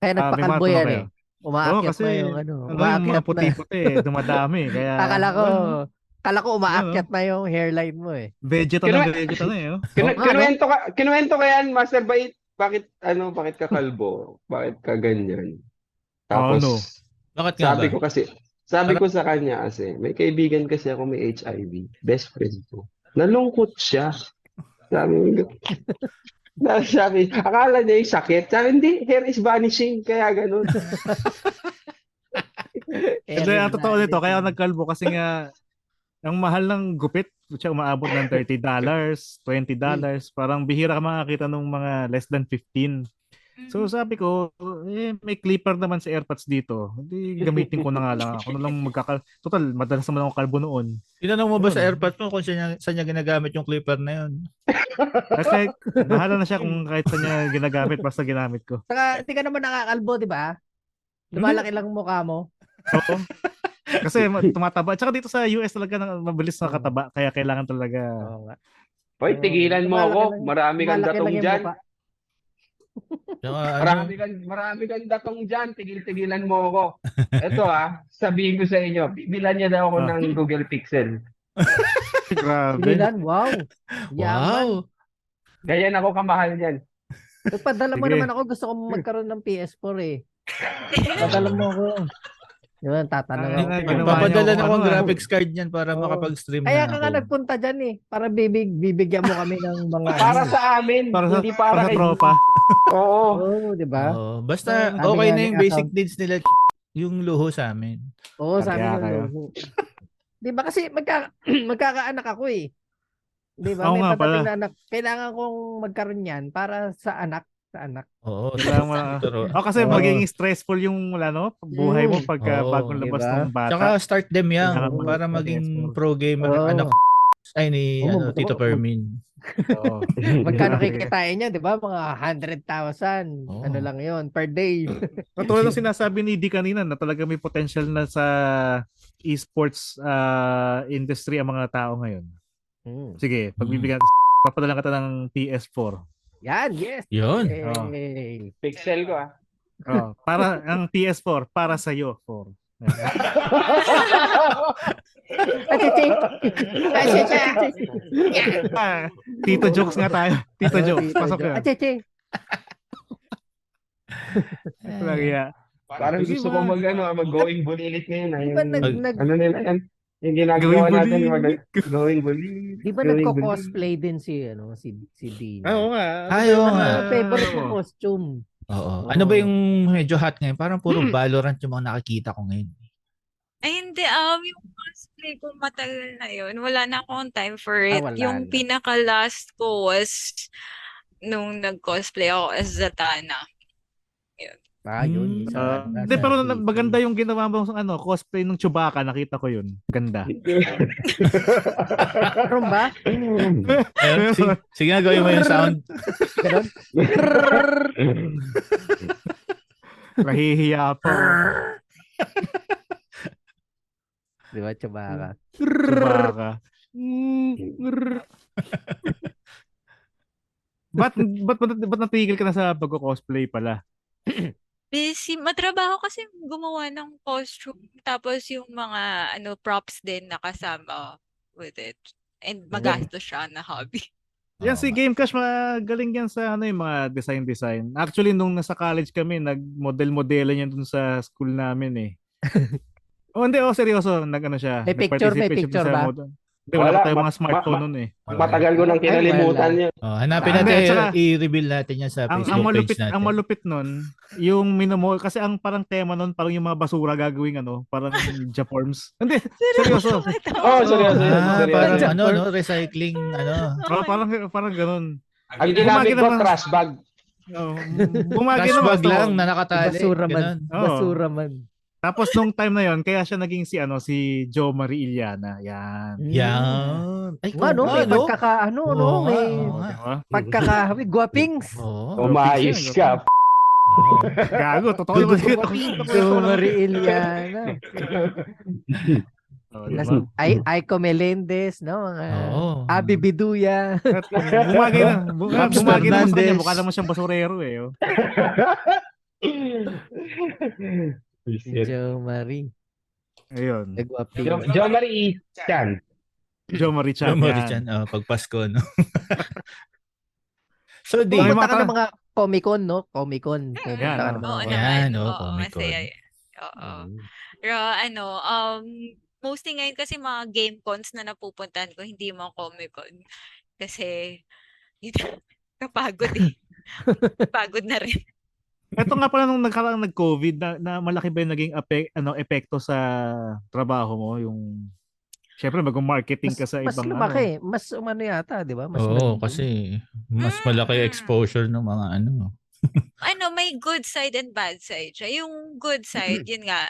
Kaya May mga nagpakalbo tanong yan kayo. eh. Umaakyat kasi na yung yung mga umaakyat na. puti-puti, dumadami. Kaya, Akala ko umaakyat na yung hairline mo eh. Vegeta Kinu- na vegeta na eh. Oh. Kinuwento ka yan, Master Bait. Bakit ka kalbo? Bakit ka ganyan? Tapos, no. Bakit nga ba? sabi ko sa kanya kasi, may kaibigan kasi ako may HIV. Best friend ko. Nalungkot siya. Sabi, akala niya yung sakit. Sabi, hindi, hair is vanishing. Kaya ganun. Hindi, ang totoo nito, kaya ako nagkalbo kasi nga, ang mahal ng gupit, siya umaabot ng $30, $20. Parang bihira ka makakita ng mga less than 15. So sabi ko, may clipper naman sa AirPods dito. Hindi gamitin ko na nga lang. Ako na lang Total, madalas naman ako kalbo noon. Tinanong mo ba sa Yun. AirPods mo kung saan niya ginagamit yung clipper na yun? Kasi bahala na siya kung kahit saan niya ginagamit, basta ginamit ko. Saka, hindi ka naman nakakalbo, di ba? Lumalaki lang mukha mo. Oo. Kasi tumataba. Tsaka dito sa US talaga mabilis na kataba. Kaya kailangan talaga. Oo nga. Hoy, tigilan mo ako. Marami kang Lumalaki lang datong yung dyan. mukha. Saka, Marami kang datong dyan. Tigil-tigilan mo ako. Ito sabihin ko sa inyo, bilan niya daw ako ng Google Pixel. Grabe. Sigilan, wow. Yaman. wow! Ganyan ako kamahal niyan. Nagpadala mo Sige. naman ako. Gusto ko magkaroon ng PS4 eh. Padala mo ako. Yun, tatanong ako. Ginawa Papadala niyo na ako, akong ano, graphics card niyan para Oo. makapag-stream Kaya na ka nga ako. nagpunta dyan eh. Para bibigyan mo kami ng mga Para sa amin, hindi para sa kay... tropa. Oo. Oo, di ba? Oo, basta Sabi okay nga na ni yung basic account. needs nila yung luho sa amin. Oo, sabi Kaya ng kayo. logo. Di ba kasi magkakaanak ako eh. Di ba? Oo May nga patating pala. na anak. Kailangan kong magkaroon yan para sa anak. Sa anak. Oo. Kailangan mo na. Pero, Kasi Oo. magiging stressful yung buhay mo pagka Oo. bagong labas Diba? ng bata. Tsaka start them young Kailangan mo para ng maging PS4. pro gamer. Oo. Anak ay ni Tito Fermin. Oo. Magkano kikitain niya, di ba? Mga 100,000. Oo. Ano lang yon per day. Katulad ng sinasabi ni D kanina na talaga may potential na sa esports industry ang mga tao ngayon. Sige, pagbibigyan papadala kita ng PS4. Yan, yes. Yun. Yay. Pixel ko Para ang PS4 para sa iyo, for. Achichi. Achichi. Tito jokes nga tayo. Tito jokes. Pasok yan. Achichi. Lagi Parang Sige, gusto ko mag-going bulilit ngayon. Di ba Ano nila yan? Yung ginagawa Going natin, bulilit. going bulilit. Di ba going nagko-cosplay din si Dean? Oo nga. Ayaw Ano nga. ang favorite na costume? Oo. Ano ba yung medyo hot ngayon? Parang puro Valorant yung mga nakikita ko ngayon. Ay, hindi. Yung cosplay ko matagal na yun. Wala na akong time for it. wala Yung na. pinaka-last ko was nung nag-cosplay ako as Zatanna. Yun. Hindi, pero maganda yung ginawa mo cosplay ng Chewbacca, nakita ko yun. Ganda. Meron ba? Ayun, sige nga, gawin mo yung sound. Ganon? Nahihiya pa. Di ba, Chewbacca? Chewbacca. Ba't natigil ka na sa pag-cosplay pala? Busy. Matrabaho kasi gumawa ng costume. Tapos yung mga props din nakasama with it. And magastos siya na hobby. Yan si Game Cash, magaling yan sa yung mga design. Actually, nung nasa college kami, nag-model-modela niya dun sa school namin eh. Hindi, seryoso, siya. May picture ba? Hindi, wala Wala, pa tayong mga smartphone nun eh. Matagal ko nang kinalimutan yun. Hanapin Hindi, natin, tsaka- i-reveal natin yan sa Ang Facebook malupit, page natin. ang malupit nun, yung kasi ang parang tema nun, parang yung mga basura gagawing parang Jaforms. Hindi, seryoso. Seryoso yun. Parang Seryoso. recycling, Parang ganun. Ang ginamit ko, Gumagana- trash bag. Bumagay Cash naman. bag lang na nakatali. Basura man. Ganun. Oo. Basura man. Tapos nung time na yon, kaya siya naging si Jo Marie Iliana. Yan. Yan. Ay, Nga, no? May no? pagkakaano, no? Oo nga, May oo Oh, nga. di ba? pagkakahawi. Guwapings. Oo. Umayos ka. Oo. Gago, totoo naman yun. Jo Marie Iliana. Oh, di ba? Aiko Melendez, no? Mga Oo. Abi Biduya. At bumagay na. Max Bumagay naman sa kanya. Fernandez. Mukha naman siyang basurero eh. Oh. Si Jo Marie. Ayun. Nagwapings. Jo Marie Chan. Jo Marie Chan. Yung Yan. Marichan, pag Pasko, no? So, di. May Pumunta ka mga- ng mga Comic-Con, no? Comic-Con. Pumunta ka Yan, ng Oo mga Yan, naman. oo, Oo, Comic-Con. masaya. Oo. Mm. Pero mostly ngayon kasi mga game cons na napupuntahan ko, hindi mga Comic-Con. Kasi, napagod eh. Pagod na rin. Ito nga pala nung nag-COVID na malaki ba yung naging epekto sa trabaho mo, yung syempre mag-marketing ka sa Mas ibang lumaki. Mas umano yata, di ba? Mas Oo, nag-boom. kasi mas malaki exposure ng mga ano. May good side and bad side siya. Yung good side, yun nga,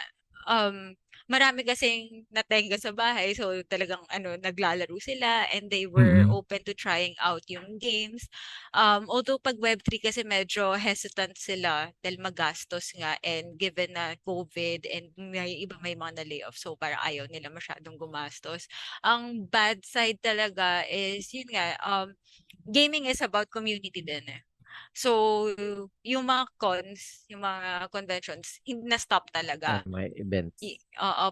marami kasing natenga sa bahay. So, talagang naglalaro sila and they were Mm-mm. open to trying out yung games. Although pag Web3 kasi medyo hesitant sila dahil magastos nga and given na COVID and may mga na-layoff. So, parang ayaw nila masyadong gumastos. Ang bad side talaga is, yun nga, gaming is about community din eh. So, yung mga cons, yung mga conventions, hindi na-stop talaga. May events.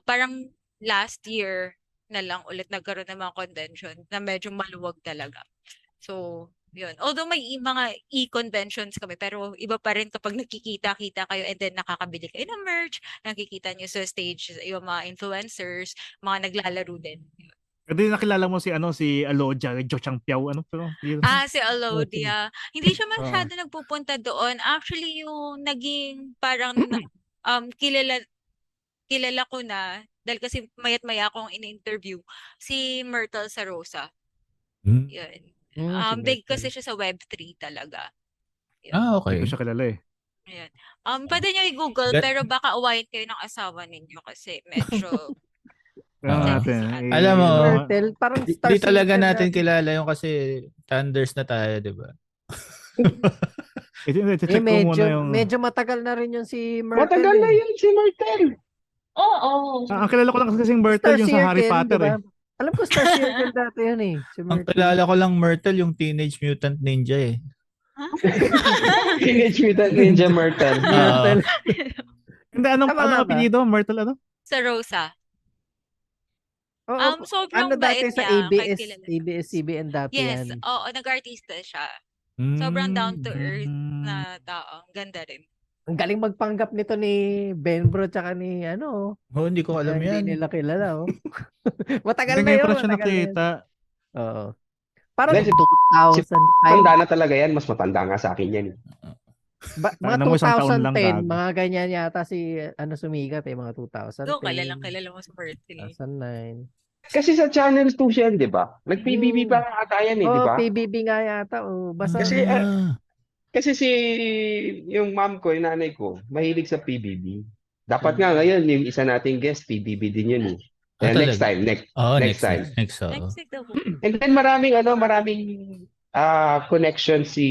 Parang last year na lang ulit nagkaroon ng mga convention na medyo maluwag talaga. So, yun. Although may mga e-conventions kami, pero iba pa rin kapag nakikita-kita kayo and then nakakabili kayo ng merch, nakikita nyo sa stage yung mga influencers, mga naglalaro din. Hindi nakilala mo si Alodia, Jo Changpiao, pero yun. Si Alodia. Hindi siya masyado nagpupunta doon. Actually, yung naging parang kilala ko na dahil kasi mayat-maya akong in-interview si Myrtle Sarosa. Hmm? Yun. Si Big Myrtle. kasi siya sa Web3 talaga. Ah, Hindi ko okay. siya kilala eh. Ayan. Pwede nyo i-google That- pero baka awayin kayo ng asawa ninyo kasi medyo Ano Ah. natin? Alam mo, Myrtle, parang Di, Star di talaga Citizen natin dati. kilala yung kasi Thunders na tayo, di ba? check ko muna yung... medyo matagal na rin yung si Myrtle. Matagal na yun si Martel. Oo. ang kilala ko lang kasing Myrtle yung sa Harry Potter diba? eh. Alam ko Star Circle dati yun eh. Si Ang Myrtle. kilala ko lang Myrtle yung Teenage Mutant Ninja eh. Teenage Mutant Ninja Martel. Myrtle. Hindi, Tama nga ba? apelyido? Myrtle ano? sa Rosa. Oo, Sobrang ano dati bait sa niya. ABS, kilala. ABS-CBN dati Yes, yan. oo, nag-artista siya. Sobrang down to earth Mm. na tao. Ang ganda rin. Ang galing magpanggap nito ni Benbro tsaka ni Oh, hindi ko alam hindi yan. nila kilala oh. Matagal Hindi na ngayon yun. ko lang siya matagal na yun. nakita. Oo. Parang Dahil si- 2005. Tanda na talaga yan. Mas matanda nga sa akin yan. Mga Alam mo, isang taon lang 2010, gago. mga ganyan yata si sumikat mga 2010. Doon kilala mo sa Myrtle. 2009. Kasi sa Channel 2 siya, di ba? Nag-PBB pa nga ata yan, di ba? PBB nga yata. Basta Kasi, Kasi yung mom ko, yung nanay ko, mahilig sa PBB. Dapat nga ngayon, yung isa nating guest, PBB din yun eh. Kaya next talaga? time, next Next time. oo. Next week daw po. And then maraming connection si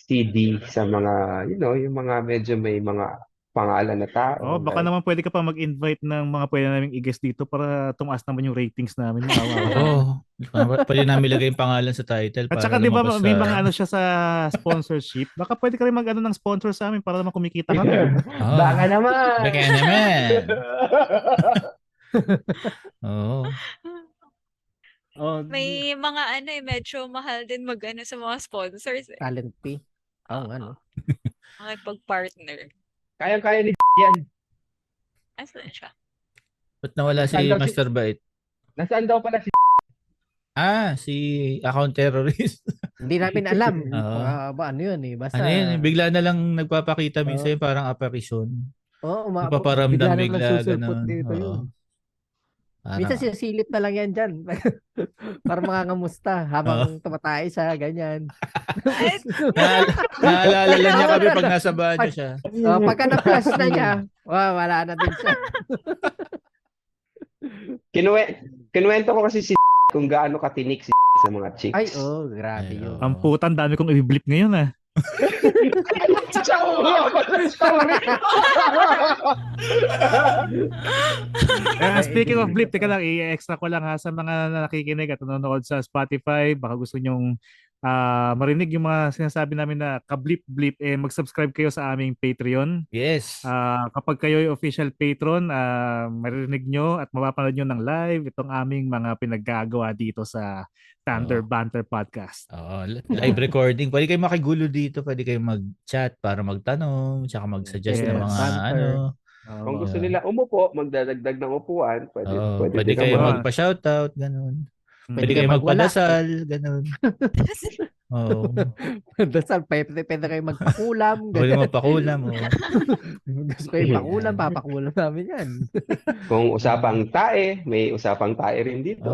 CD sa mga, yung mga medyo may mga pangalan na tao. Baka naman pwede ka pa mag-invite ng mga pwede naming i-guest dito para tumaas naman yung ratings namin. Oo. Pwede namin ilagay yung pangalan sa title At para saka di ba lumabas may sa- mga siya sa sponsorship? Baka pwede ka rin mag ng sponsor sa amin para naman kumikita kami. Oo. Baka naman. Baka naman. Oo. May mga medyo mahal din sa mga sponsors eh. talent fee. Ano. Mga pag-partner. Kayang-kaya ni yan. Asan siya? Ba't nawala si Saan daw Master Bite? Nasaan daw pala si Si account terrorist. Hindi namin alam. Oo. Ano yun eh. Basta, Ano yun? Bigla na lang nagpapakita minsan parang apparition. Nagpaparamdam bigla na lang bigla, susulpot ganun. dito Oo. yun. Minsan Parang, sisilip na lang yan dyan. Para mangangamusta habang tumatay siya, ganyan. Ay, naalala lang niya kami Wala pag na. nasa banyo siya. Pagka na-flash na niya, wala na din siya. Kinuwento ko kasi si kung gaano katinik si sa mga Ay, chicks. grabe Ay, yun. oo. Ang putan, dami kong i-blip ngayon ah. Sorry. Speaking of blip, teka lang, i-extra ko lang ha sa mga nakikinig at nanonood sa Spotify. Baka gusto nyong marinig yung mga sinasabi namin na ka-blip-blip, mag-subscribe kayo sa aming Patreon. Yes. Kapag kayo ay official patron, maririnig nyo at mapapanood nyo ng live itong aming mga pinaggagawa dito sa Thunder Oo. Banter Podcast. Oo, live recording. Pwede kayo makigulo dito. Pwede kayo mag-chat para magtanong. Tsaka mag-suggest ng Yes. mga Banter. Kung gusto nila umupo, magdadagdag ng upuan, Oo, pwede pwede din kayo naman. magpa-shoutout. Ganun. Pwede Pwede kayo kayo magwala. magpadasal. Ganun. Oo. Dasal, pwede kayo magpakulam. Pwede magpakulam. Oo. Gusto ko yung pakulam, papakulam namin yan. Kung usapang tae, may usapang tae rin dito.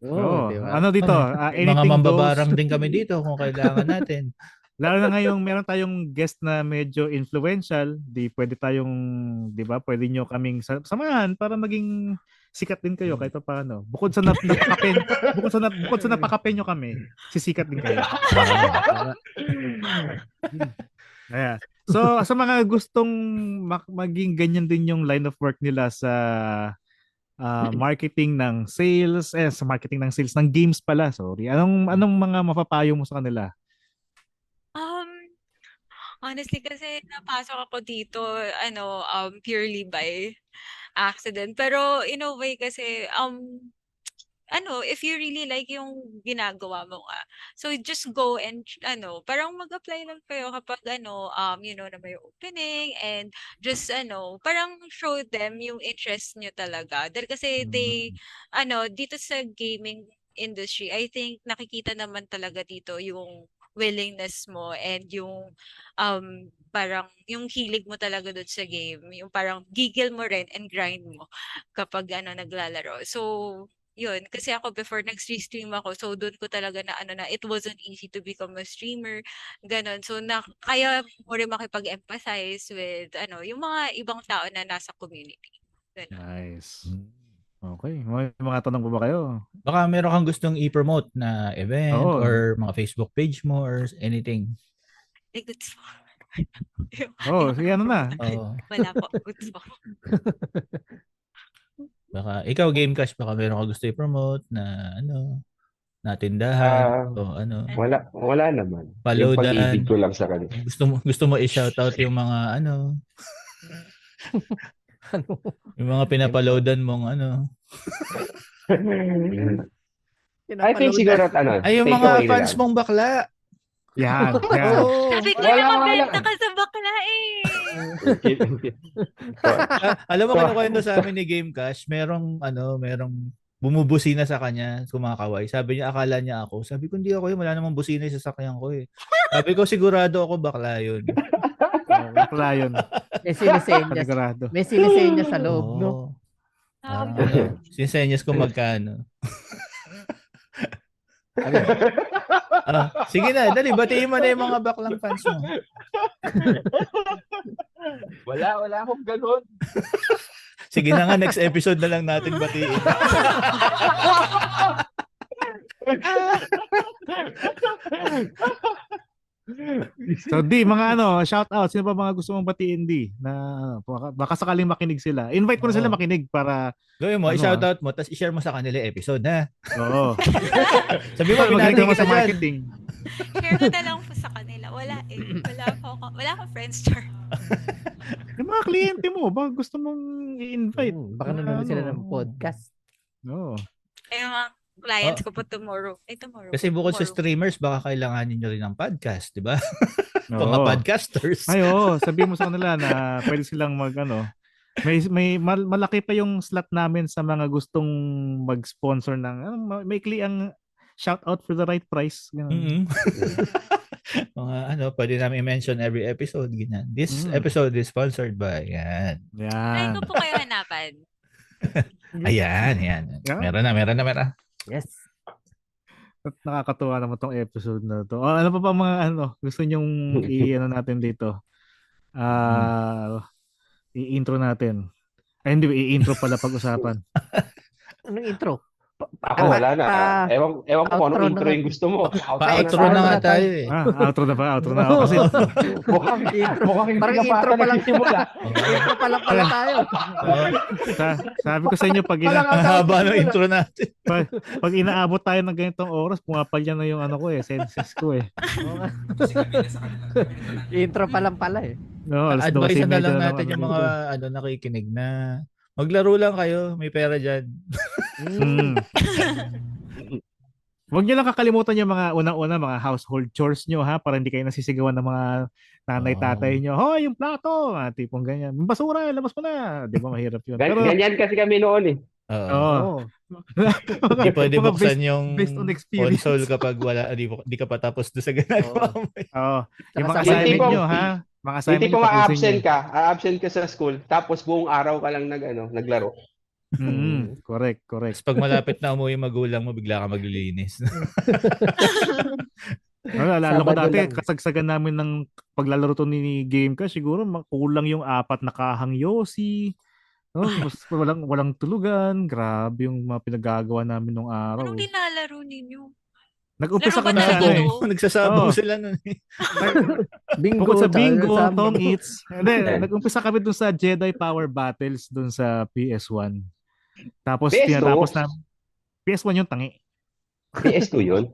Oo. Di ba? Ano dito? May mga Anything mambabarang goes. din kami dito kung kailangan natin. Lalo na ngayong meron tayong guest na medyo influential, di pwede tayong, di ba, pwede nyo kaming samahan para maging sikat din kayo kahit pa paano. Bukod sa napakapen, bukod sa napakapen nyo kami, sisikat din kayo. Ayan. So, sa mga gustong maging ganyan din yung line of work nila sa marketing ng sales, sa marketing ng sales ng games pala, sorry. Anong mga mapapayo mo sa kanila? Um, honestly kasi napasok ako dito purely by accident. Pero in a way kasi if you really like yung ginagawa mo nga. So just go and parang mag-apply lang kayo kapag na may opening and just parang show them yung interest nyo talaga. Dahil kasi dito sa gaming industry, I think nakikita naman talaga dito yung willingness mo and yung parang yung hilig mo talaga doon sa game, yung parang gigil mo rin and grind mo kapag naglalaro. So yun, kasi ako before nag-stream ako, so doon ko talaga na it wasn't easy to become a streamer, ganon. So kaya mo rin makipag-emphasize with yung mga ibang tao na nasa community. Ganon. Nice. Okay. May mga tanong pa ba kayo? Baka meron kang gustong i-promote na event Oo. or mga Facebook page mo or anything. Like that's Sige, ano na? Oo. Wala po. Goods po. Baka ikaw Gamecash, baka meron ka gusto i-promote na na tindahan o Wala naman. Yung Palodan. pag-ibig ko lang sa kanila. Gusto mo i-shoutout yung mga yung mga pinapaloadan mong I think siguro ay yung mga fans mong bakla. Yan. Sabi ko Wala, na wala. mabenta ka sa bakla eh. Alam mo kinukwento sa amin ni Gamecash, merong bumubusina sa kanya, kumakaway. Sabi niya akala niya ako. Sabi ko hindi ako yun, wala namang busina sa sasakyan ko eh. Sabi ko sigurado ako bakla yun. Bakla yun. May sinisenya sa loob, no? Sinesenyas ko magkano. Sige na, dali, batiin mo na yung mga baklang fans mo. Wala akong ganun. Sige na nga, next episode na lang natin batiin. So mga shout out, sino ba mga gusto mong batiin na baka sakaling makinig sila. Invite ko na sila makinig para gawin mo, i-shout out mo tapos i-share mo sa kanila episode na. Oo. Sabi mo Magaling binati naman kita sa dyan. marketing. Share ko na lang po sa kanila. Wala eh. Wala akong friends, char. Yung mga kliyente mo, baka gusto mong i-invite. Baka nanonood sila ng podcast. Oo. Ay, mga clients ko po tomorrow. Kasi bukod sa Tomorrow. streamers, baka kailanganin nyo rin ng podcast, di ba? Mga Oo. podcasters. Ay, sabihin mo sa kanila na pwede silang may malaki pa yung slot namin sa mga gustong mag-sponsor ng maikli ang shout out for the right price. Mm-hmm. Mga pwede namin i-mention every episode. Ganyan. This episode is sponsored by yan. Try ko po kayo hanapan. Ayan. Yeah. Meron na. Yes. At nakakatuwa naman tong episode na to. Ano pa mga gusto nyong i-ano natin dito? I-intro natin. Ay, hindi, i-intro pala pag-usapan. Anong intro? Ako wala na. Ewan ko kung outro anong na intro nga. yung gusto mo. Pa-outro na nga tayo eh. Outro na ba? Outro na ako kasi. Mukhang hindi Parang ka pa intro ata pa lang. nagsisimula. Intro pa lang pala tayo. Sabi ko sa inyo, Ang haba ng intro natin. pag inaabot tayo ng ganitong oras, pumapalya na yung senses ko eh. Intro pa lang pala eh. No, alas Advice 12:30 na lang na natin naman yung dito. mga nakikinig na maglaro lang kayo, may pera dyan. Huwag niyo lang kakalimutan yung mga unang-una mga household chores nyo ha, para hindi kayo nasisigawan ng mga nanay-tatay nyo. Hoy, yung plato! Tipong ganyan. Yung basura, labas mo na. Di ba mahirap yun? Pero, Ganyan kasi kami noon eh. Oo. Oo. Hindi pwede mga buksan yung based on experience. console kapag di ka pa tapos doon sa ginagawa mo. Oo. Yung mga Saka assignment tipong- nyo ha. Mga Hindi assignment po nyo, tapusin ma-absent nyo. ka. A-absent ka sa school. Tapos buong araw ka lang naglaro. Correct. Tapos pag malapit na umuwi yung magulang mo, bigla ka maglilinis. Alala ko Sabado dati, lang. kasagsagan namin ng paglalaro to ni Game ka, siguro kulang yung 4 na kahang Yossi. No, walang tulugan. Grabe yung mga pinagagawa namin nung araw. Anong nilalaro ninyo? Nag-umpisa Laro ba kami sa tayo? Nagsasabong Oo. sila nun eh. Bingo. Bukod sa tsaka bingo, samba. Tong Eats. Hindi, nag-umpisa kami dun sa Jedi Power Battles dun sa PS1. Tapos PS2? tinatapos na PS1 yung tangi. PS2 yun.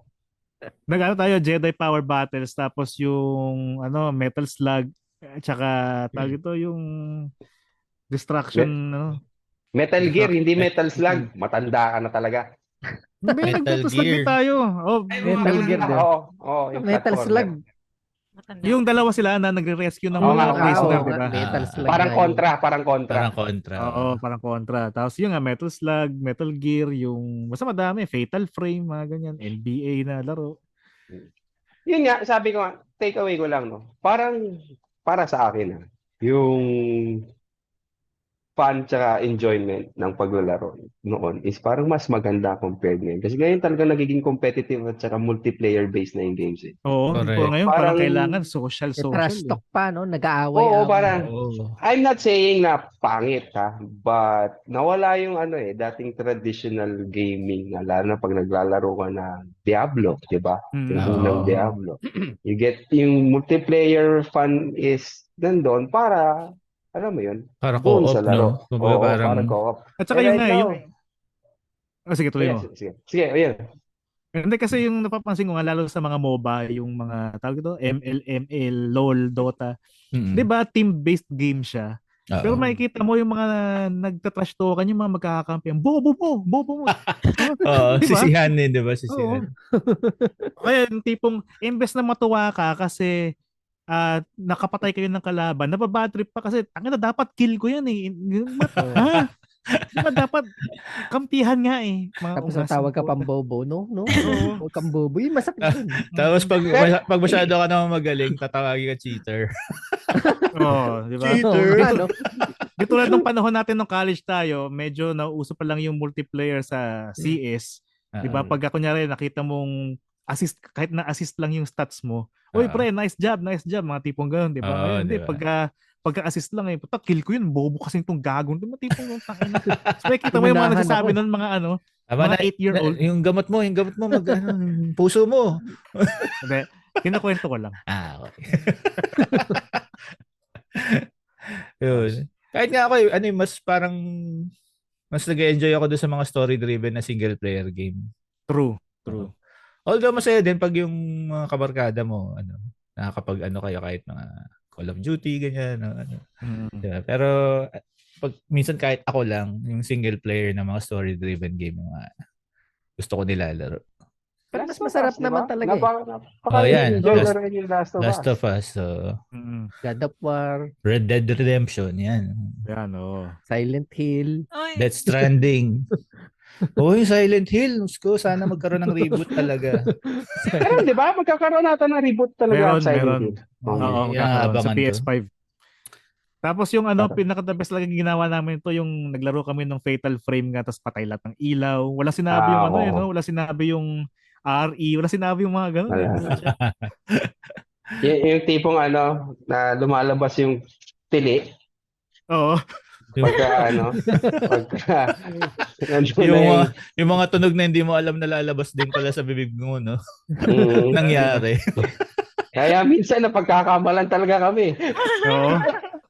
Nag-ano tayo, Jedi Power Battles, tapos yung Metal Slug, tsaka tawag ito yung Destruction, Metal Gear, hindi Metal Slug. Matanda ka na talaga. Hindi, Metal nag-Metal Slug din Gear. tayo. Oh, Metal Gear din. Oo, yung Metal platformer. Slug. Matanda. yung dalawa sila na nagre-rescue ng Oo mga nga, prisoner, oo di ba? nga, Metal Slug. Parang nga yun. kontra. Parang kontra. Oo, parang kontra. Tapos yung Metal Slug, Metal Gear, yung basta madami, Fatal Frame, mga ganyan, NBA na laro. Yun nga, sabi ko nga, take away ko lang, no? Parang, para sa akin, yung fun tsaka enjoyment ng paglalaro noon is parang mas maganda compared ngayon. Kasi ngayon talaga nagiging competitive at tsaka multiplayer based na yung games eh. Oo, Correct. ngayon parang Parang- kailangan social. Trash Eh. talk pa, no? Nag-aaway. Oo, parang, Oo. I'm not saying na pangit but nawala yung dating traditional gaming, lalo na pag naglalaro ka ng Diablo, di ba? Yung Oo. unang Diablo. You get, yung multiplayer fun is nandun para, alam mo yun, Para doon co-op, sa laro. no? Kumbaga Oo, parang, para co-op. At saka Eh, yung right nga, now- yung... Oh, sige, tuloy mo. Sige, ayun. Hindi kasi yung napapansin ko nga lalo sa mga MOBA, yung mga tawag ito, ML, ML, LOL, Dota. mm, 'Di ba team-based game siya? oo. Pero makikita mo yung mga nagtatrash talkan, yung mga magkakakampi, bobo mo. Oo, Di ba? sisihan din, di ba? Oo. Sisihan. Kaya yung tipong imbes na matuwa ka kasi nakapatay kayo ng kalaban, nababad trip pa kasi tangina dapat kill ko yan eh. Ha? Diba dapat kampihan nga eh. Mga Tapos ungas. natawag ka pang bobo, no? No? Oo. Huwag kang bobo. Yung masakit yun. Tapos pag masyado ka naman magaling, tatawagin ka cheater. Oo, di ba? Cheater. Oo, ano? Di tulad nung panahon natin nung college tayo, medyo nauuso pa lang yung multiplayer sa CS. Di ba? Pag kunyari nakita mong assist, kahit na assist lang yung stats mo, uy pre, nice job, mga tipong gano'n, di ba? Oo, Ngayon, hindi, di ba? pagka-assist lang puta, kill ko yun, bobo kasi itong gagong, di ba? Tipong yung takin. So, makikita mo yung mga Inunahan nagsasabi ako eh. nun, mga Aba, mga 8-year-old. Yung gamot mo, puso mo. Hindi, kinukwento ko lang. Okay. Yun. Kahit nga ako, mas nag-enjoy ako doon sa mga story-driven na single-player game. True. Although masaya din pag yung mga kabarkada mo, nakakapag kayo kahit mga Call of Duty, ganyan. Diba? Pero pag minsan kahit ako lang, yung single-player na mga story-driven game, mga gusto ko nilalaro. Pero mas masarap naman talaga yan. Enjoy na rin yung Last of Us. Last of Us, God of War, Red Dead Redemption, yan. Yan, Silent Hill. Oy, Death Stranding. Yung Silent Hill, ko sana magkaroon ng reboot talaga. Pero di ba, magkakaroon natin ng reboot talaga Meron, ang Silent meron. Hill. Oo, Yeah, magkakaroon sa abangan to. PS5. Tapos yung pinaka-the best lang ginawa namin ito, yung naglaro kami ng Fatal Frame nga, tapos patay lahat ng ilaw. Wala sinabi yung oo. wala sinabi yung RE, wala sinabi yung mga ganun. Wala. Yung tipong na lumalabas yung tili. Oo. Pagka nandun yung na mga, yung mga tunog na hindi mo alam na lalabas din pala sa bibig mo, no? Mm. Nangyari. Kaya minsan napagkakamalan talaga kami. Oo.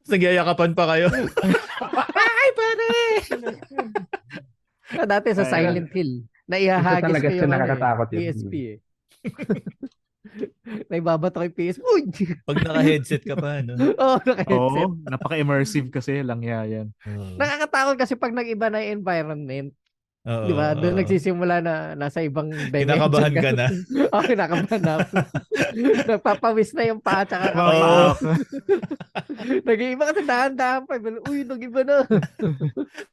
Nagyayakapan pa kayo. Ay, pare! Dati sa Silent Hill, naihahagis talaga ko siya yung nakakatakot yun. PSP eh. Naibabato ko yung PSP. Uy! Pag naka-headset ka pa, no? Oo, naka-headset. Oo. Napaka-immersive kasi lang yan. Nakakatakot kasi pag nag-iba na yung environment. Oo, Di ba? Doon oo. nagsisimula na nasa ibang dimension. Kinakabahan ka na. Oo, kinakabahan na. Nagpapawis na yung paa tsaka Oo. kamay. Nag-iiba kasi dahan-dahan pa. Uy, nag-iba na.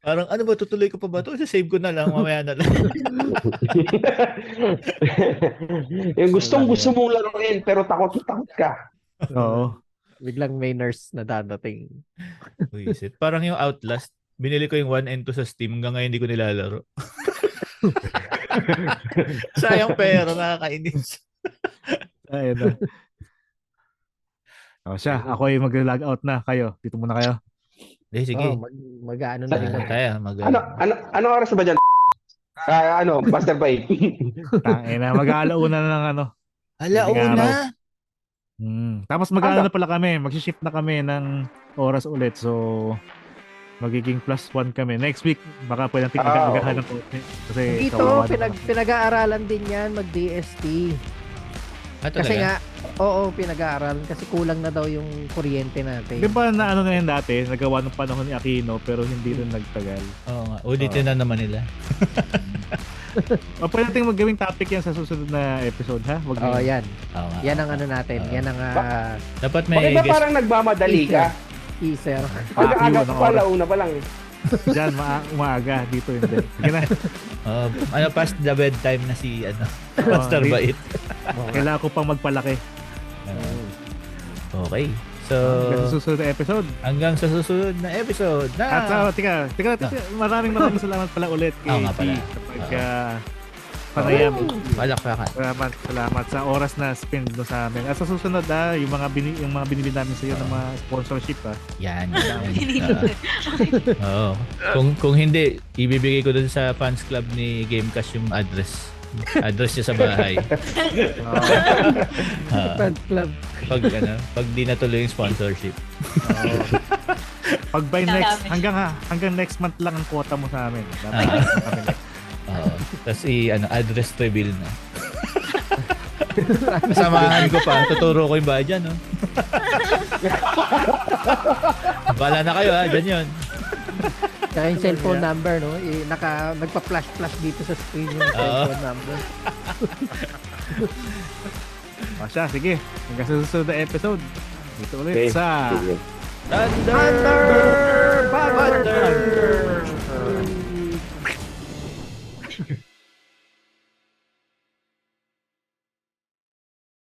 Parang ano ba, tutuloy ko pa ba ito? Save ko na lang, mamaya na lang. Yung gusto mong laruin pero takot ka. Oo. Biglang may nurse na dadating. Buisit. Parang yung Outlast, binili ko yung 1 and 2 sa Steam, hanggang ngayon hindi ko nilalaro. Sayang pera, nakakainis. Ayun na. Siya, ako ay mag-log out na. Kayo, dito muna kayo. Sige. Mag-ano na rin. Tayo, Ano oras ba dyan? Master Bite. Tangina, mag-aalauna na ng Alauna! Tapos mag-ano na pala kami, mag-shift na kami ng oras ulit. So, magiging +1 kami. Next week, baka pwede natin maghahanap ng kasi Dito, pinag-aaralan din yan, mag-DST. Kasi nga, pinag-aaralan kasi kulang na daw yung kuryente natin. Di ba na na yan dati, nagawa ng panahon ni Aquino pero hindi rin nagtagal. Oo nga, ulitin na naman nila. Pwede natin magawing topic yan sa susunod na episode, ha? Yan. Oo nga. Yan ang natin. Yan ang dapat may Bakit ba parang nagmamadali ka? teaser. Aga pa, launa pa lang eh. Diyan, umaaga. Dito hindi. Sige na. past the bedtime na si Master Bait. Kailangan ko pang magpalaki. Okay. So, hanggang sa susunod na episode na. At tika. Maraming salamat pala ulit kay nga pala. Panayam. Palakpakan. Salamat sa oras na spend mo sa amin. At sa susunod yung mga binili namin sa iyo ng mga sponsorship Yan. Oo. Kung hindi, ibibigay ko dun sa fans club ni Gamecash yung address niya sa bahay. Fan club. Pag di natuloy yung sponsorship. Pag by hanggang next month lang ang quota mo sa amin. Tapos address reveal na. Kasamahan ko pa, tuturo ko yung bahay dyan, no? Bala na kayo, ha? Dyan yun. Kaya yung cellphone number, no? Nagpa-flash dito sa screen yung cellphone number. Sige. Hanggang sa susunod na episode. Dito ulit sa Sige. Thunder! Thunder!